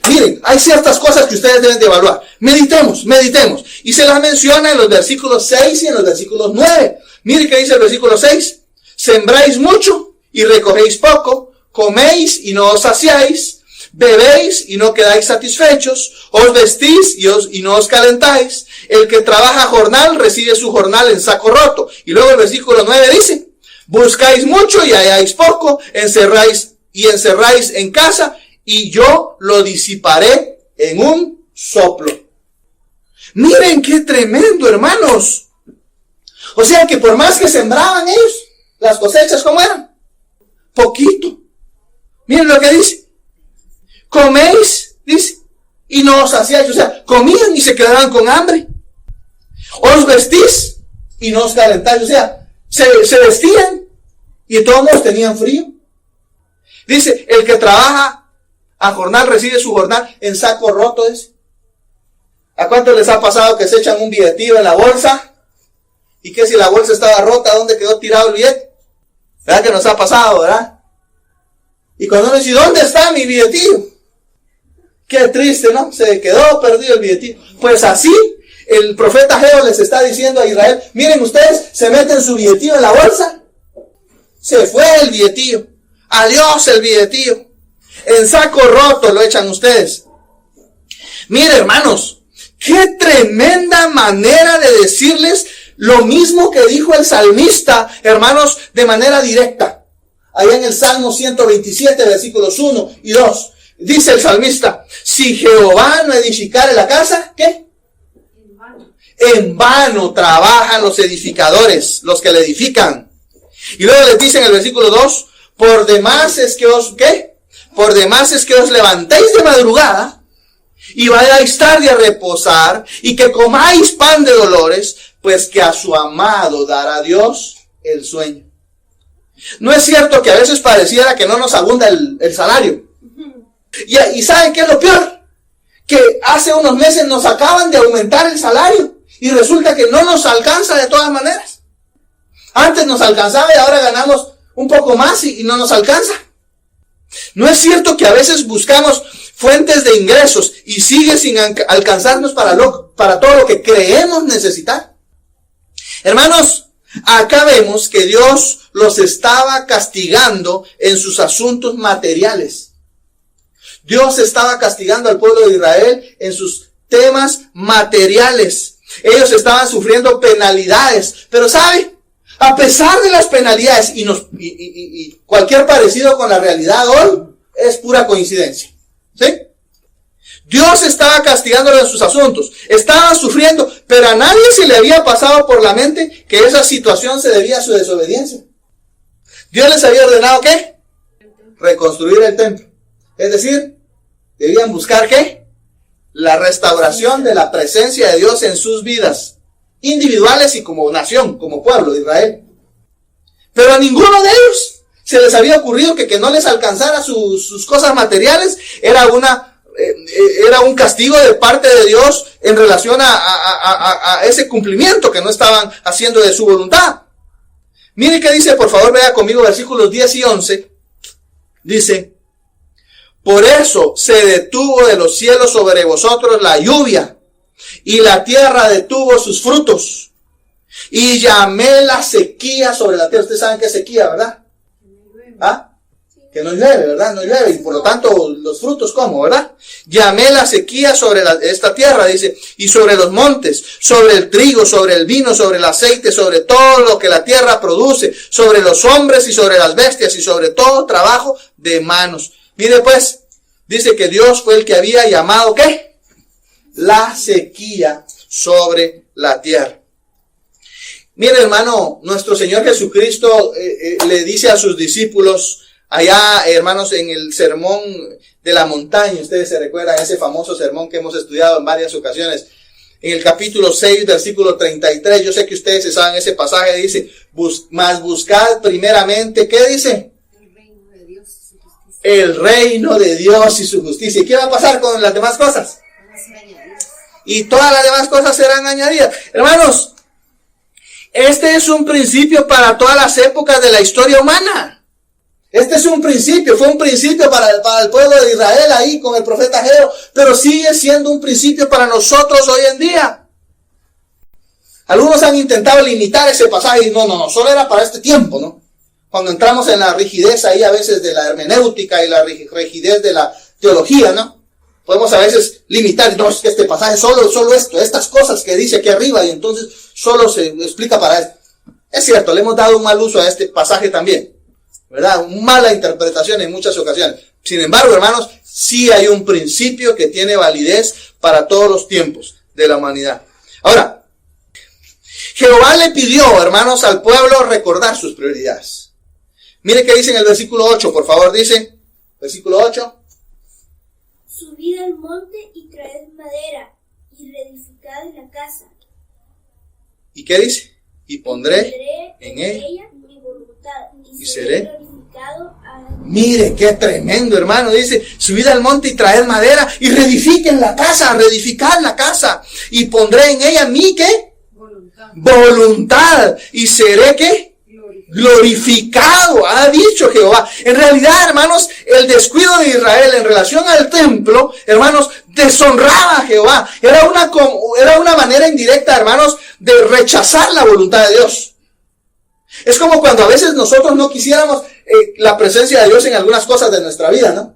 miren, hay ciertas cosas que ustedes deben de evaluar. Meditemos. Y se las menciona en los versículos 6 y en los versículos 9. Miren qué dice el versículo 6. Sembráis mucho y recogéis poco, coméis y no os saciáis, bebéis y no quedáis satisfechos, os vestís y no os calentáis. El que trabaja jornal recibe su jornal en saco roto. Y luego el versículo 9 dice, buscáis mucho y halláis poco, encerráis en casa y yo lo disiparé en un soplo. Miren qué tremendo, hermanos. O sea que por más que sembraban ellos, las cosechas, ¿cómo eran? Poquito. Miren lo que dice. Coméis, dice, y no os saciáis. O sea, comían y se quedaban con hambre. Os vestís y no os calentáis. O sea, se vestían y todos tenían frío. Dice, el que trabaja a jornal recibe su jornal en saco roto. Dice. ¿A cuánto les ha pasado que se echan un billetillo en la bolsa? ¿Y que si la bolsa estaba rota, dónde quedó tirado el billete? ¿Verdad que nos ha pasado, verdad? Y cuando uno dice, ¿dónde está mi billetillo? Qué triste, ¿no? Se quedó perdido el billetillo. Pues así el profeta Ageo les está diciendo a Israel, miren ustedes, se meten su billetillo en la bolsa. Se fue el billetillo. Adiós el billetillo. En saco roto lo echan ustedes. Miren, hermanos, qué tremenda manera de decirles lo mismo que dijo el salmista, hermanos, de manera directa. Allá en el Salmo 127, versículos 1 y 2. Dice el salmista, si Jehová no edificare la casa, ¿qué? En vano trabajan los edificadores, los que la edifican. Y luego les dice en el versículo 2, por demás es que os, ¿qué? Por demás es que os levantéis de madrugada y vayáis tarde a reposar y que comáis pan de dolores, pues que a su amado dará Dios el sueño. ¿No es cierto que a veces pareciera que no nos abunda el salario? Y ¿saben qué es lo peor? Que hace unos meses nos acaban de aumentar el salario y resulta que no nos alcanza de todas maneras. Antes nos alcanzaba y ahora ganamos un poco más y no nos alcanza. ¿No es cierto que a veces buscamos fuentes de ingresos y sigue sin alcanzarnos para todo lo que creemos necesitar? Hermanos, acá vemos que Dios los estaba castigando en sus asuntos materiales. Dios estaba castigando al pueblo de Israel en sus temas materiales. Ellos estaban sufriendo penalidades. Pero ¿sabe? A pesar de las penalidades y cualquier parecido con la realidad hoy es pura coincidencia. ¿Sí? Dios estaba castigándolo en sus asuntos. Estaban sufriendo, pero a nadie se le había pasado por la mente que esa situación se debía a su desobediencia. Dios les había ordenado ¿qué? Reconstruir el templo. Es decir, debían buscar ¿qué? La restauración de la presencia de Dios en sus vidas individuales y como nación, como pueblo de Israel. Pero a ninguno de ellos se les había ocurrido que no les alcanzara sus cosas materiales era un castigo de parte de Dios en relación a ese cumplimiento que no estaban haciendo de su voluntad. Mire qué dice, por favor, vea conmigo versículos 10 y 11. Dice, por eso se detuvo de los cielos sobre vosotros la lluvia, y la tierra detuvo sus frutos, y llamé la sequía sobre la tierra. Ustedes saben qué es sequía, ¿verdad? ¿Ah? Que no llueve, ¿verdad? No llueve, y por lo tanto los frutos, ¿cómo, verdad? Llamé la sequía sobre esta tierra, dice, y sobre los montes, sobre el trigo, sobre el vino, sobre el aceite, sobre todo lo que la tierra produce, sobre los hombres y sobre las bestias, y sobre todo trabajo de manos. Mire pues, dice que Dios fue el que había llamado, ¿qué? La sequía sobre la tierra. Mire, hermano, nuestro Señor Jesucristo le dice a sus discípulos allá, hermanos, en el sermón de la montaña. Ustedes se recuerdan ese famoso sermón que hemos estudiado en varias ocasiones. En el capítulo 6, versículo 33. Yo sé que ustedes se saben ese pasaje. Dice, mas buscad primeramente, ¿qué dice? El reino de Dios y su justicia. ¿Y qué va a pasar con las demás cosas? Y todas las demás cosas serán añadidas. Hermanos, este es un principio para todas las épocas de la historia humana. Este es un principio, fue un principio para el pueblo de Israel ahí con el profeta Ageo, pero sigue siendo un principio para nosotros hoy en día. Algunos han intentado limitar ese pasaje y no, solo era para este tiempo, ¿no? Cuando entramos en la rigidez ahí a veces de la hermenéutica y la rigidez de la teología, ¿no? Podemos a veces limitar, no, es que este pasaje solo esto, estas cosas que dice aquí arriba, y entonces solo se explica para esto. Es cierto, le hemos dado un mal uso a este pasaje también, ¿verdad? Una mala interpretación en muchas ocasiones. Sin embargo, hermanos, sí hay un principio que tiene validez para todos los tiempos de la humanidad. Ahora, Jehová le pidió, hermanos, al pueblo recordar sus prioridades. Mire qué dice en el versículo 8, por favor, dice, versículo 8. Subid al monte y traed madera, y reedificad la casa. ¿Y qué dice? Y pondré en ella mi voluntad, y seré glorificado a... Mire, qué tremendo, hermano. Dice, subid al monte y traed madera, y reedifiquen la casa, reedificad la casa, y pondré en ella mi, ¿qué? Voluntad, y seré, ¿qué? Glorificado, ha dicho Jehová. En realidad, hermanos, el descuido de Israel en relación al templo, hermanos, deshonraba a Jehová. Era una manera indirecta, hermanos, de rechazar la voluntad de Dios. Es como cuando a veces nosotros no quisiéramos la presencia de Dios en algunas cosas de nuestra vida, ¿no?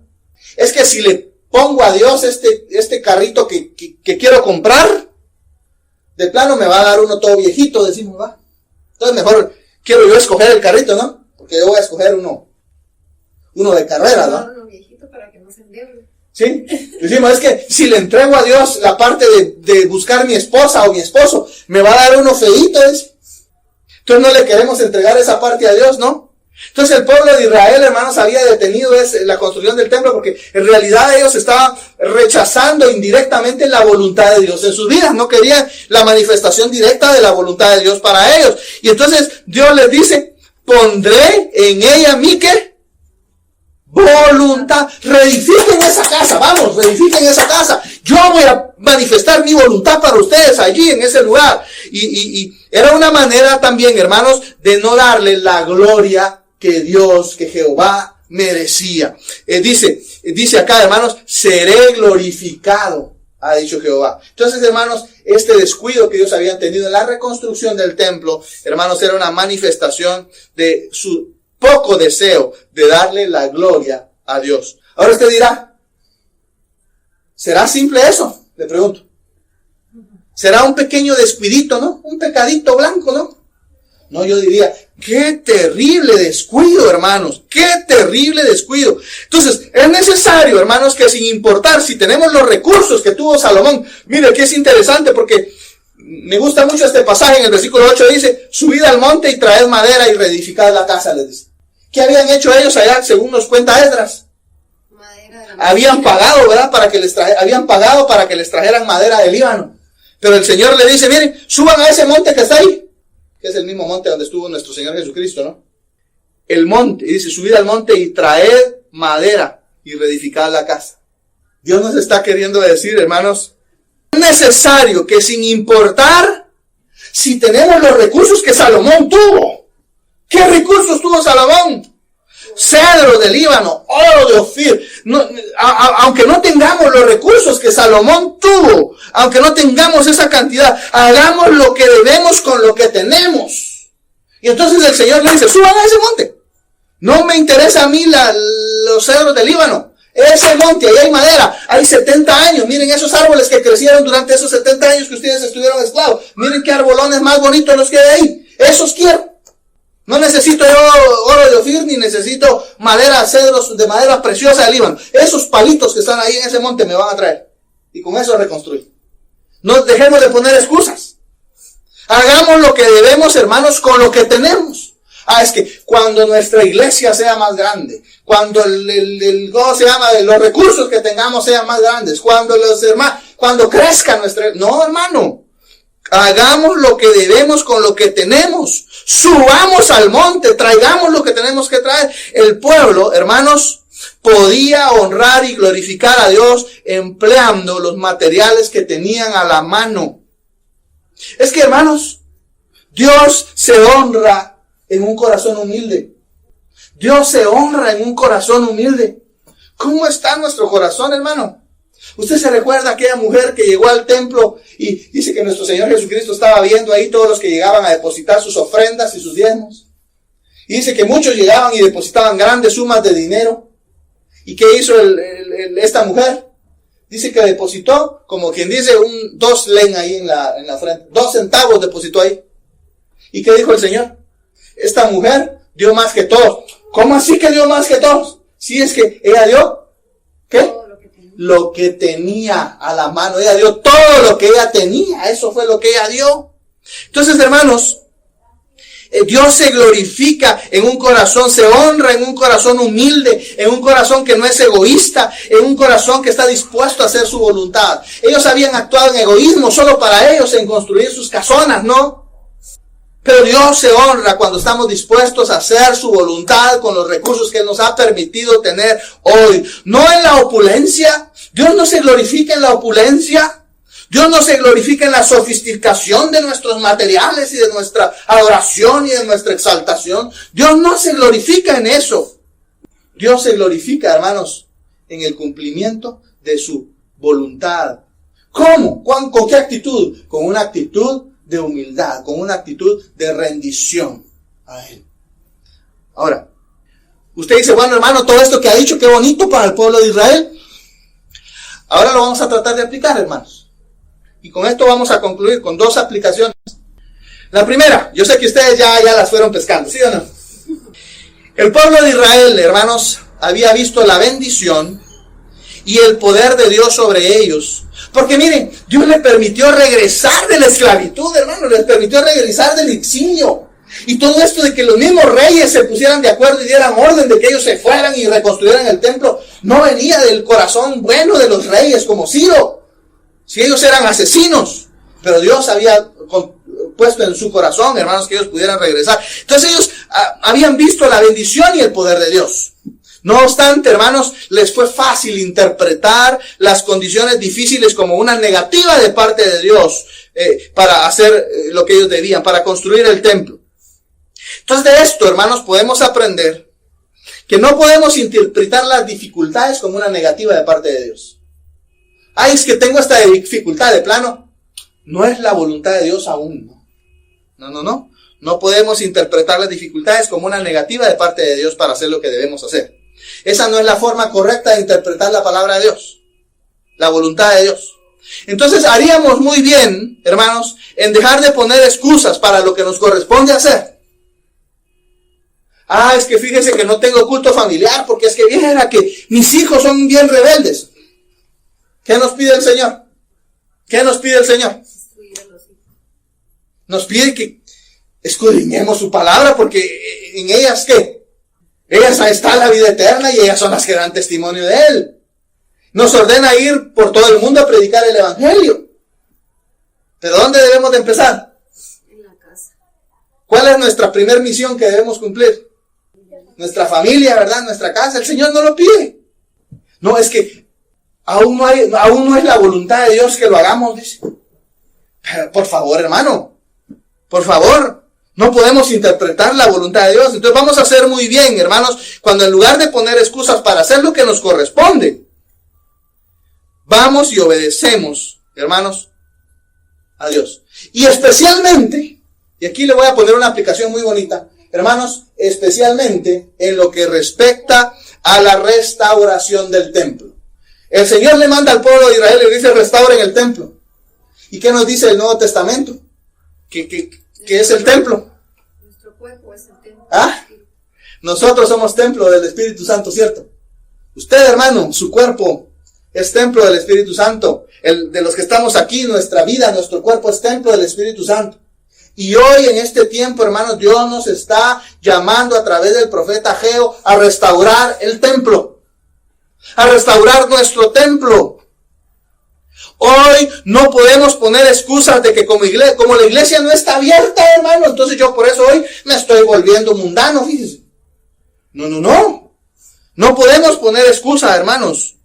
Es que si le pongo a Dios este carrito que quiero comprar, de plano me va a dar uno todo viejito, decimos, va. Entonces mejor quiero yo escoger el carrito, ¿no? Porque yo voy a escoger uno de carrera, ¿no? Uno viejito para que no se endeude. ¿Sí? Decimos, es que si le entrego a Dios la parte de buscar mi esposa o mi esposo, me va a dar uno feíto, ¿es? Entonces no le queremos entregar esa parte a Dios, ¿no? Entonces el pueblo de Israel, hermanos, había detenido la construcción del templo porque en realidad ellos estaban rechazando indirectamente la voluntad de Dios en sus vidas. No querían la manifestación directa de la voluntad de Dios para ellos. Y entonces Dios les dice, pondré en ella mi ¿qué? Voluntad. Reedifiquen esa casa, vamos, reedifiquen esa casa. Yo voy a manifestar mi voluntad para ustedes allí en ese lugar. Y era una manera también, hermanos, de no darle la gloria que Jehová merecía. Dice acá, hermanos, seré glorificado, ha dicho Jehová. Entonces, hermanos, este descuido que ellos habían tenido en la reconstrucción del templo, hermanos, era una manifestación de su poco deseo de darle la gloria a Dios. Ahora usted dirá, ¿será simple eso? Le pregunto. ¿Será un pequeño descuidito, no? Un pecadito blanco, ¿no? No, yo diría, qué terrible descuido, hermanos, qué terrible descuido. Entonces, es necesario, hermanos, que sin importar si tenemos los recursos que tuvo Salomón, mire que es interesante porque me gusta mucho este pasaje en el versículo 8, dice, subid al monte y traed madera y reedificad la casa, les dice. ¿Qué habían hecho ellos allá, según nos cuenta Esdras? Habían pagado, ¿verdad? Habían pagado para que les trajeran madera del Líbano. Pero el Señor le dice, miren, suban a ese monte que está ahí, que es el mismo monte donde estuvo nuestro Señor Jesucristo, ¿no? El monte, y dice, subid al monte y traed madera y reedificad la casa. Dios nos está queriendo decir, hermanos, es necesario que sin importar si tenemos los recursos que Salomón tuvo. ¿Qué recursos tuvo Salomón? Cedro del Líbano, oro de Ofir. No, aunque no tengamos los recursos que Salomón tuvo, aunque no tengamos esa cantidad, hagamos lo que debemos con lo que tenemos. Y entonces el Señor le dice, suban a ese monte. No me interesa a mí los cedros del Líbano. Ese monte, ahí hay madera, hay 70 años. Miren esos árboles que crecieron durante esos 70 años que ustedes estuvieron esclavos. Miren qué arbolones más bonitos los que hay ahí. Esos quiero. No necesito yo oro de Ofir, ni necesito cedros de madera preciosa del Líbano. Esos palitos que están ahí en ese monte me van a traer. Y con eso reconstruir. No dejemos de poner excusas. Hagamos lo que debemos, hermanos, con lo que tenemos. Es que cuando nuestra iglesia sea más grande, cuando los recursos que tengamos sean más grandes, cuando crezca nuestra... No, hermano. Hagamos lo que debemos con lo que tenemos. Subamos al monte, traigamos lo que tenemos que traer. El pueblo, hermanos, podía honrar y glorificar a Dios empleando los materiales que tenían a la mano. Es que, hermanos, Dios se honra en un corazón humilde. Dios se honra en un corazón humilde. ¿Cómo está nuestro corazón, hermano? Usted se recuerda a aquella mujer que llegó al templo y dice que nuestro Señor Jesucristo estaba viendo ahí todos los que llegaban a depositar sus ofrendas y sus diezmos. Y dice que muchos llegaban y depositaban grandes sumas de dinero. ¿Y qué hizo esta mujer? Dice que depositó, como quien dice, 2 len ahí en la frente. 2 centavos depositó ahí. ¿Y qué dijo el Señor? Esta mujer dio más que todos. ¿Cómo así que dio más que todos? Si es que ella dio, ¿qué? Lo que tenía a la mano. Ella dio todo lo que ella tenía. Eso fue lo que ella dio. Entonces, hermanos, Dios se glorifica en un corazón, se honra en un corazón humilde, en un corazón que no es egoísta, en un corazón que está dispuesto a hacer su voluntad. Ellos habían actuado en egoísmo solo para ellos, en construir sus casonas, ¿no? Pero Dios se honra cuando estamos dispuestos a hacer su voluntad con los recursos que Él nos ha permitido tener hoy. No en la opulencia. Dios no se glorifica en la opulencia. Dios no se glorifica en la sofisticación de nuestros materiales y de nuestra adoración y de nuestra exaltación. Dios no se glorifica en eso. Dios se glorifica, hermanos, en el cumplimiento de su voluntad. ¿Cómo? ¿Con qué actitud? Con una actitud de humildad, con una actitud de rendición a Él. Ahora, usted dice, bueno, hermano, todo esto que ha dicho, qué bonito para el pueblo de Israel. Ahora lo vamos a tratar de aplicar, hermanos. Y con esto vamos a concluir con 2 aplicaciones. La primera, yo sé que ustedes ya las fueron pescando, ¿sí o no? El pueblo de Israel, hermanos, había visto la bendición y el poder de Dios sobre ellos. Porque miren, Dios les permitió regresar de la esclavitud, hermanos, les permitió regresar del exilio. Y todo esto de que los mismos reyes se pusieran de acuerdo y dieran orden de que ellos se fueran y reconstruyeran el templo, no venía del corazón bueno de los reyes como Ciro. Si ellos eran asesinos, pero Dios había puesto en su corazón, hermanos, que ellos pudieran regresar. Entonces ellos habían visto la bendición y el poder de Dios. No obstante, hermanos, les fue fácil interpretar las condiciones difíciles como una negativa de parte de Dios para hacer lo que ellos debían, para construir el templo. Entonces de esto, hermanos, podemos aprender que no podemos interpretar las dificultades como una negativa de parte de Dios. Ay, es que tengo esta dificultad de plano. No es la voluntad de Dios aún, no. No podemos interpretar las dificultades como una negativa de parte de Dios para hacer lo que debemos hacer. Esa no es la forma correcta de interpretar la palabra de Dios, la voluntad de Dios. Entonces haríamos muy bien, hermanos, en dejar de poner excusas para lo que nos corresponde hacer. Ah, es que fíjese que no tengo culto familiar porque es que viera que mis hijos son bien rebeldes. ¿Qué nos pide el Señor? ¿Qué nos pide el Señor? Nos pide que escudriñemos su palabra porque en ellas, ¿qué? Ellas está la vida eterna y ellas son las que dan testimonio de Él. Nos ordena ir por todo el mundo a predicar el evangelio. ¿Pero dónde debemos de empezar? En la casa. ¿Cuál es nuestra primer misión que debemos cumplir? Nuestra familia, ¿verdad? Nuestra casa. El Señor no lo pide. No, es que aún no es la voluntad de Dios que lo hagamos, dice. Pero, por favor, hermano. Por favor. No podemos interpretar la voluntad de Dios. Entonces vamos a hacer muy bien, hermanos, cuando en lugar de poner excusas para hacer lo que nos corresponde, vamos y obedecemos, hermanos, a Dios. Y especialmente, y aquí le voy a poner una aplicación muy bonita, hermanos, especialmente en lo que respecta a la restauración del templo. El Señor le manda al pueblo de Israel y le dice, restauren el templo. ¿Y qué nos dice el Nuevo Testamento? ¿Qué es el templo? Nuestro cuerpo es el templo. ¿Ah? Nosotros somos templo del Espíritu Santo, ¿cierto? Usted, hermano, su cuerpo es templo del Espíritu Santo. De los que estamos aquí, nuestra vida, nuestro cuerpo es templo del Espíritu Santo. Y hoy en este tiempo, hermanos, Dios nos está llamando a través del profeta Ageo a restaurar el templo. A restaurar nuestro templo. Hoy no podemos poner excusas de que como la iglesia no está abierta, hermano, entonces yo por eso hoy me estoy volviendo mundano, fíjese. No. No podemos poner excusas, hermanos.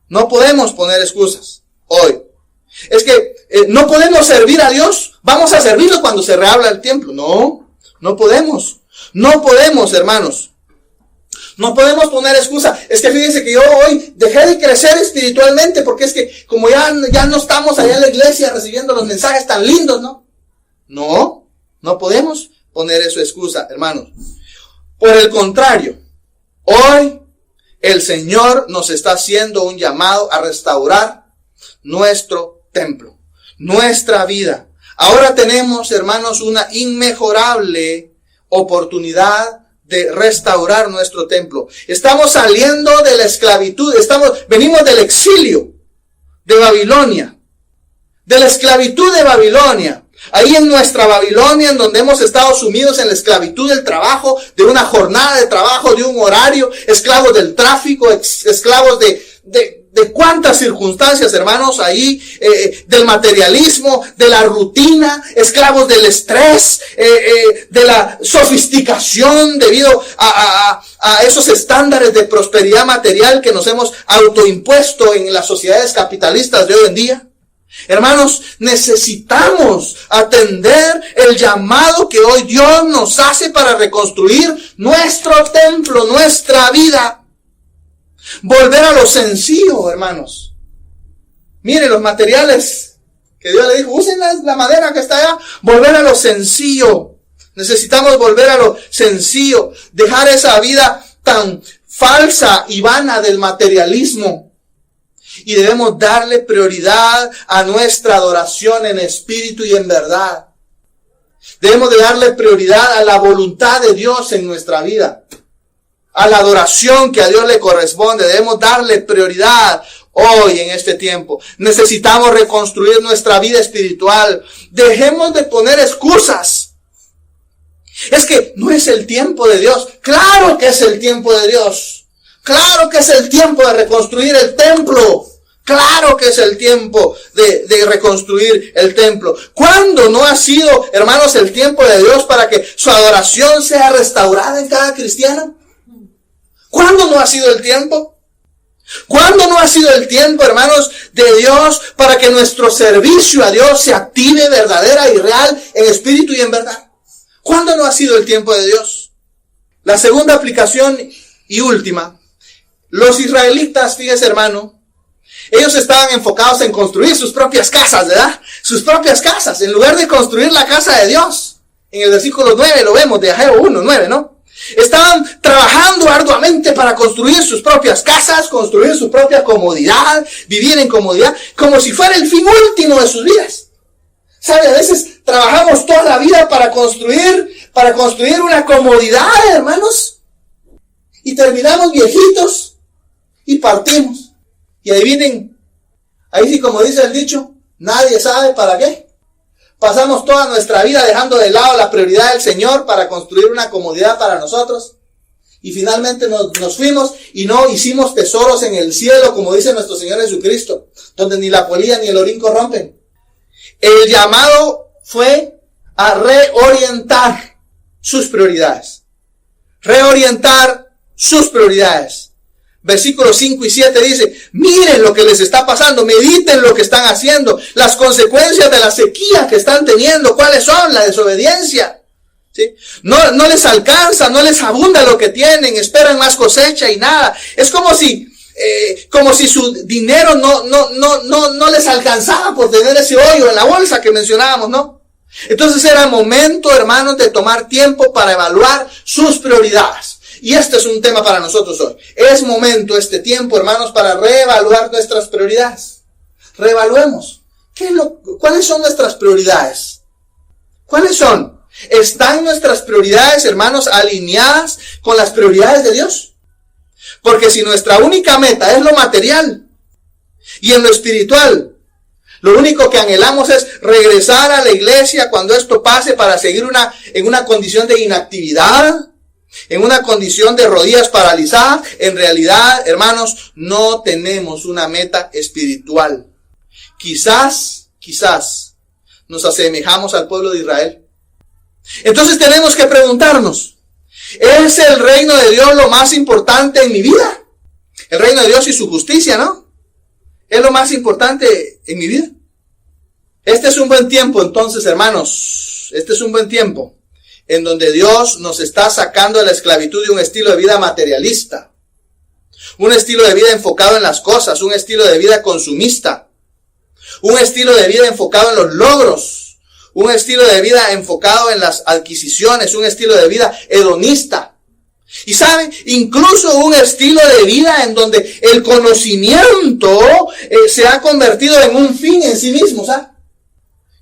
No podemos poner excusas hoy. Es que no podemos servir a Dios. Vamos a servirlo cuando se reabra el templo. No podemos. No podemos, hermanos. No podemos poner excusa. Es que fíjense que yo hoy dejé de crecer espiritualmente porque es que como ya no estamos allá en la iglesia recibiendo los mensajes tan lindos, ¿no? No podemos poner eso excusa, hermanos. Por el contrario, hoy el Señor nos está haciendo un llamado a restaurar nuestro templo, nuestra vida. Ahora tenemos, hermanos, una inmejorable oportunidad de restaurar nuestro templo. Estamos saliendo de la esclavitud, venimos del exilio de Babilonia, de la esclavitud de Babilonia. Ahí en nuestra Babilonia, en donde hemos estado sumidos en la esclavitud del trabajo, de una jornada de trabajo, de un horario, esclavos del tráfico, esclavos de cuántas circunstancias, hermanos, ahí, del materialismo, de la rutina, esclavos del estrés, de la sofisticación debido a esos estándares de prosperidad material que nos hemos autoimpuesto en las sociedades capitalistas de hoy en día. Hermanos, necesitamos atender el llamado que hoy Dios nos hace para reconstruir nuestro templo, nuestra vida. Volver a lo sencillo, hermanos. Miren los materiales que Dios le dijo, usen la madera que está allá, volver a lo sencillo. Necesitamos volver a lo sencillo, dejar esa vida tan falsa y vana del materialismo. Y debemos darle prioridad a nuestra adoración en espíritu y en verdad. Debemos de darle prioridad a la voluntad de Dios en nuestra vida, a la adoración que a Dios le corresponde. Debemos darle prioridad hoy en este tiempo. Necesitamos reconstruir nuestra vida espiritual. Dejemos de poner excusas. Es que no es el tiempo de Dios. Claro que es el tiempo de Dios. Claro que es el tiempo de reconstruir el templo. Claro que es el tiempo de reconstruir el templo. ¿Cuándo no ha sido, hermanos, el tiempo de Dios para que su adoración sea restaurada en cada cristiano? ¿Cuándo no ha sido el tiempo? ¿Cuándo no ha sido el tiempo, hermanos, de Dios para que nuestro servicio a Dios se active verdadera y real en espíritu y en verdad? ¿Cuándo no ha sido el tiempo de Dios? La segunda aplicación y última. Los israelitas, fíjese, hermano, ellos estaban enfocados en construir sus propias casas, ¿verdad? Sus propias casas, en lugar de construir la casa de Dios. En el versículo 9 lo vemos, de Ageo 1, 9, ¿no? Estaban trabajando arduamente para construir sus propias casas, construir su propia comodidad, vivir en comodidad, como si fuera el fin último de sus vidas. ¿Sabe? A veces trabajamos toda la vida para construir una comodidad, hermanos, y terminamos viejitos y partimos. Y adivinen, ahí sí, como dice el dicho, nadie sabe para qué. Pasamos toda nuestra vida dejando de lado la prioridad del Señor para construir una comodidad para nosotros. Y finalmente nos fuimos y no hicimos tesoros en el cielo, como dice nuestro Señor Jesucristo, donde ni la polilla ni el orín corrompen. El llamado fue a reorientar sus prioridades. Reorientar sus prioridades. Versículos 5 y 7 dice, miren lo que les está pasando, mediten lo que están haciendo, las consecuencias de la sequía que están teniendo, ¿cuáles son? La desobediencia. ¿Sí? No les alcanza, no les abunda lo que tienen, esperan más cosecha y nada. Es como si su dinero no les alcanzaba por tener ese hoyo en la bolsa que mencionábamos, ¿no? Entonces era momento, hermanos, de tomar tiempo para evaluar sus prioridades. Y este es un tema para nosotros hoy. Es momento, este tiempo, hermanos, para reevaluar nuestras prioridades. Reevaluemos. ¿Cuáles son nuestras prioridades? ¿Cuáles son? ¿Están nuestras prioridades, hermanos, alineadas con las prioridades de Dios? Porque si nuestra única meta es lo material y en lo espiritual, lo único que anhelamos es regresar a la iglesia cuando esto pase para seguir en una condición de inactividad, en una condición de rodillas paralizadas, en realidad, hermanos, no tenemos una meta espiritual. Quizás nos asemejamos al pueblo de Israel. Entonces tenemos que preguntarnos, ¿es el reino de Dios lo más importante en mi vida? El reino de Dios y su justicia, ¿no? Es lo más importante en mi vida. Este es un buen tiempo, entonces, hermanos, este es un buen tiempo en donde Dios nos está sacando de la esclavitud de un estilo de vida materialista, un estilo de vida enfocado en las cosas, un estilo de vida consumista, un estilo de vida enfocado en los logros, un estilo de vida enfocado en las adquisiciones, un estilo de vida hedonista. Y saben, incluso un estilo de vida en donde el conocimiento se ha convertido en un fin en sí mismo, ¿sabes?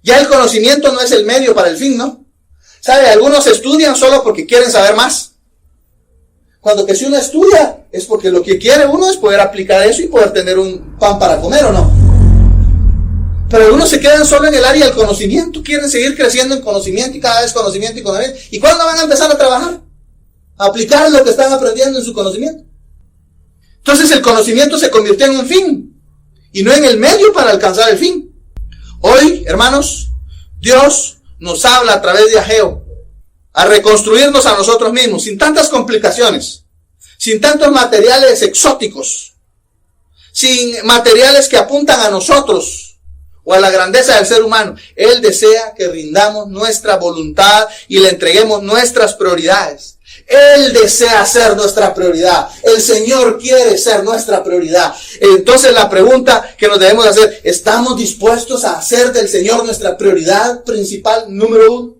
Ya el conocimiento no es el medio para el fin, ¿no? ¿Sabe? Algunos estudian solo porque quieren saber más. Cuando que si uno estudia es porque lo que quiere uno es poder aplicar eso y poder tener un pan para comer, ¿o no? Pero algunos se quedan solo en el área del conocimiento, quieren seguir creciendo en conocimiento y cada vez conocimiento y conocimiento. ¿Y cuándo van a empezar a trabajar? A aplicar lo que están aprendiendo en su conocimiento. Entonces el conocimiento se convirtió en un fin y no en el medio para alcanzar el fin. Hoy, hermanos, Dios nos habla a través de Ageo a reconstruirnos a nosotros mismos, sin tantas complicaciones, sin tantos materiales exóticos, sin materiales que apuntan a nosotros o a la grandeza del ser humano. Él desea que rindamos nuestra voluntad y le entreguemos nuestras prioridades, Él desea ser nuestra prioridad. El Señor quiere ser nuestra prioridad. Entonces la pregunta que nos debemos hacer, ¿estamos dispuestos a hacer del Señor nuestra prioridad principal número 1?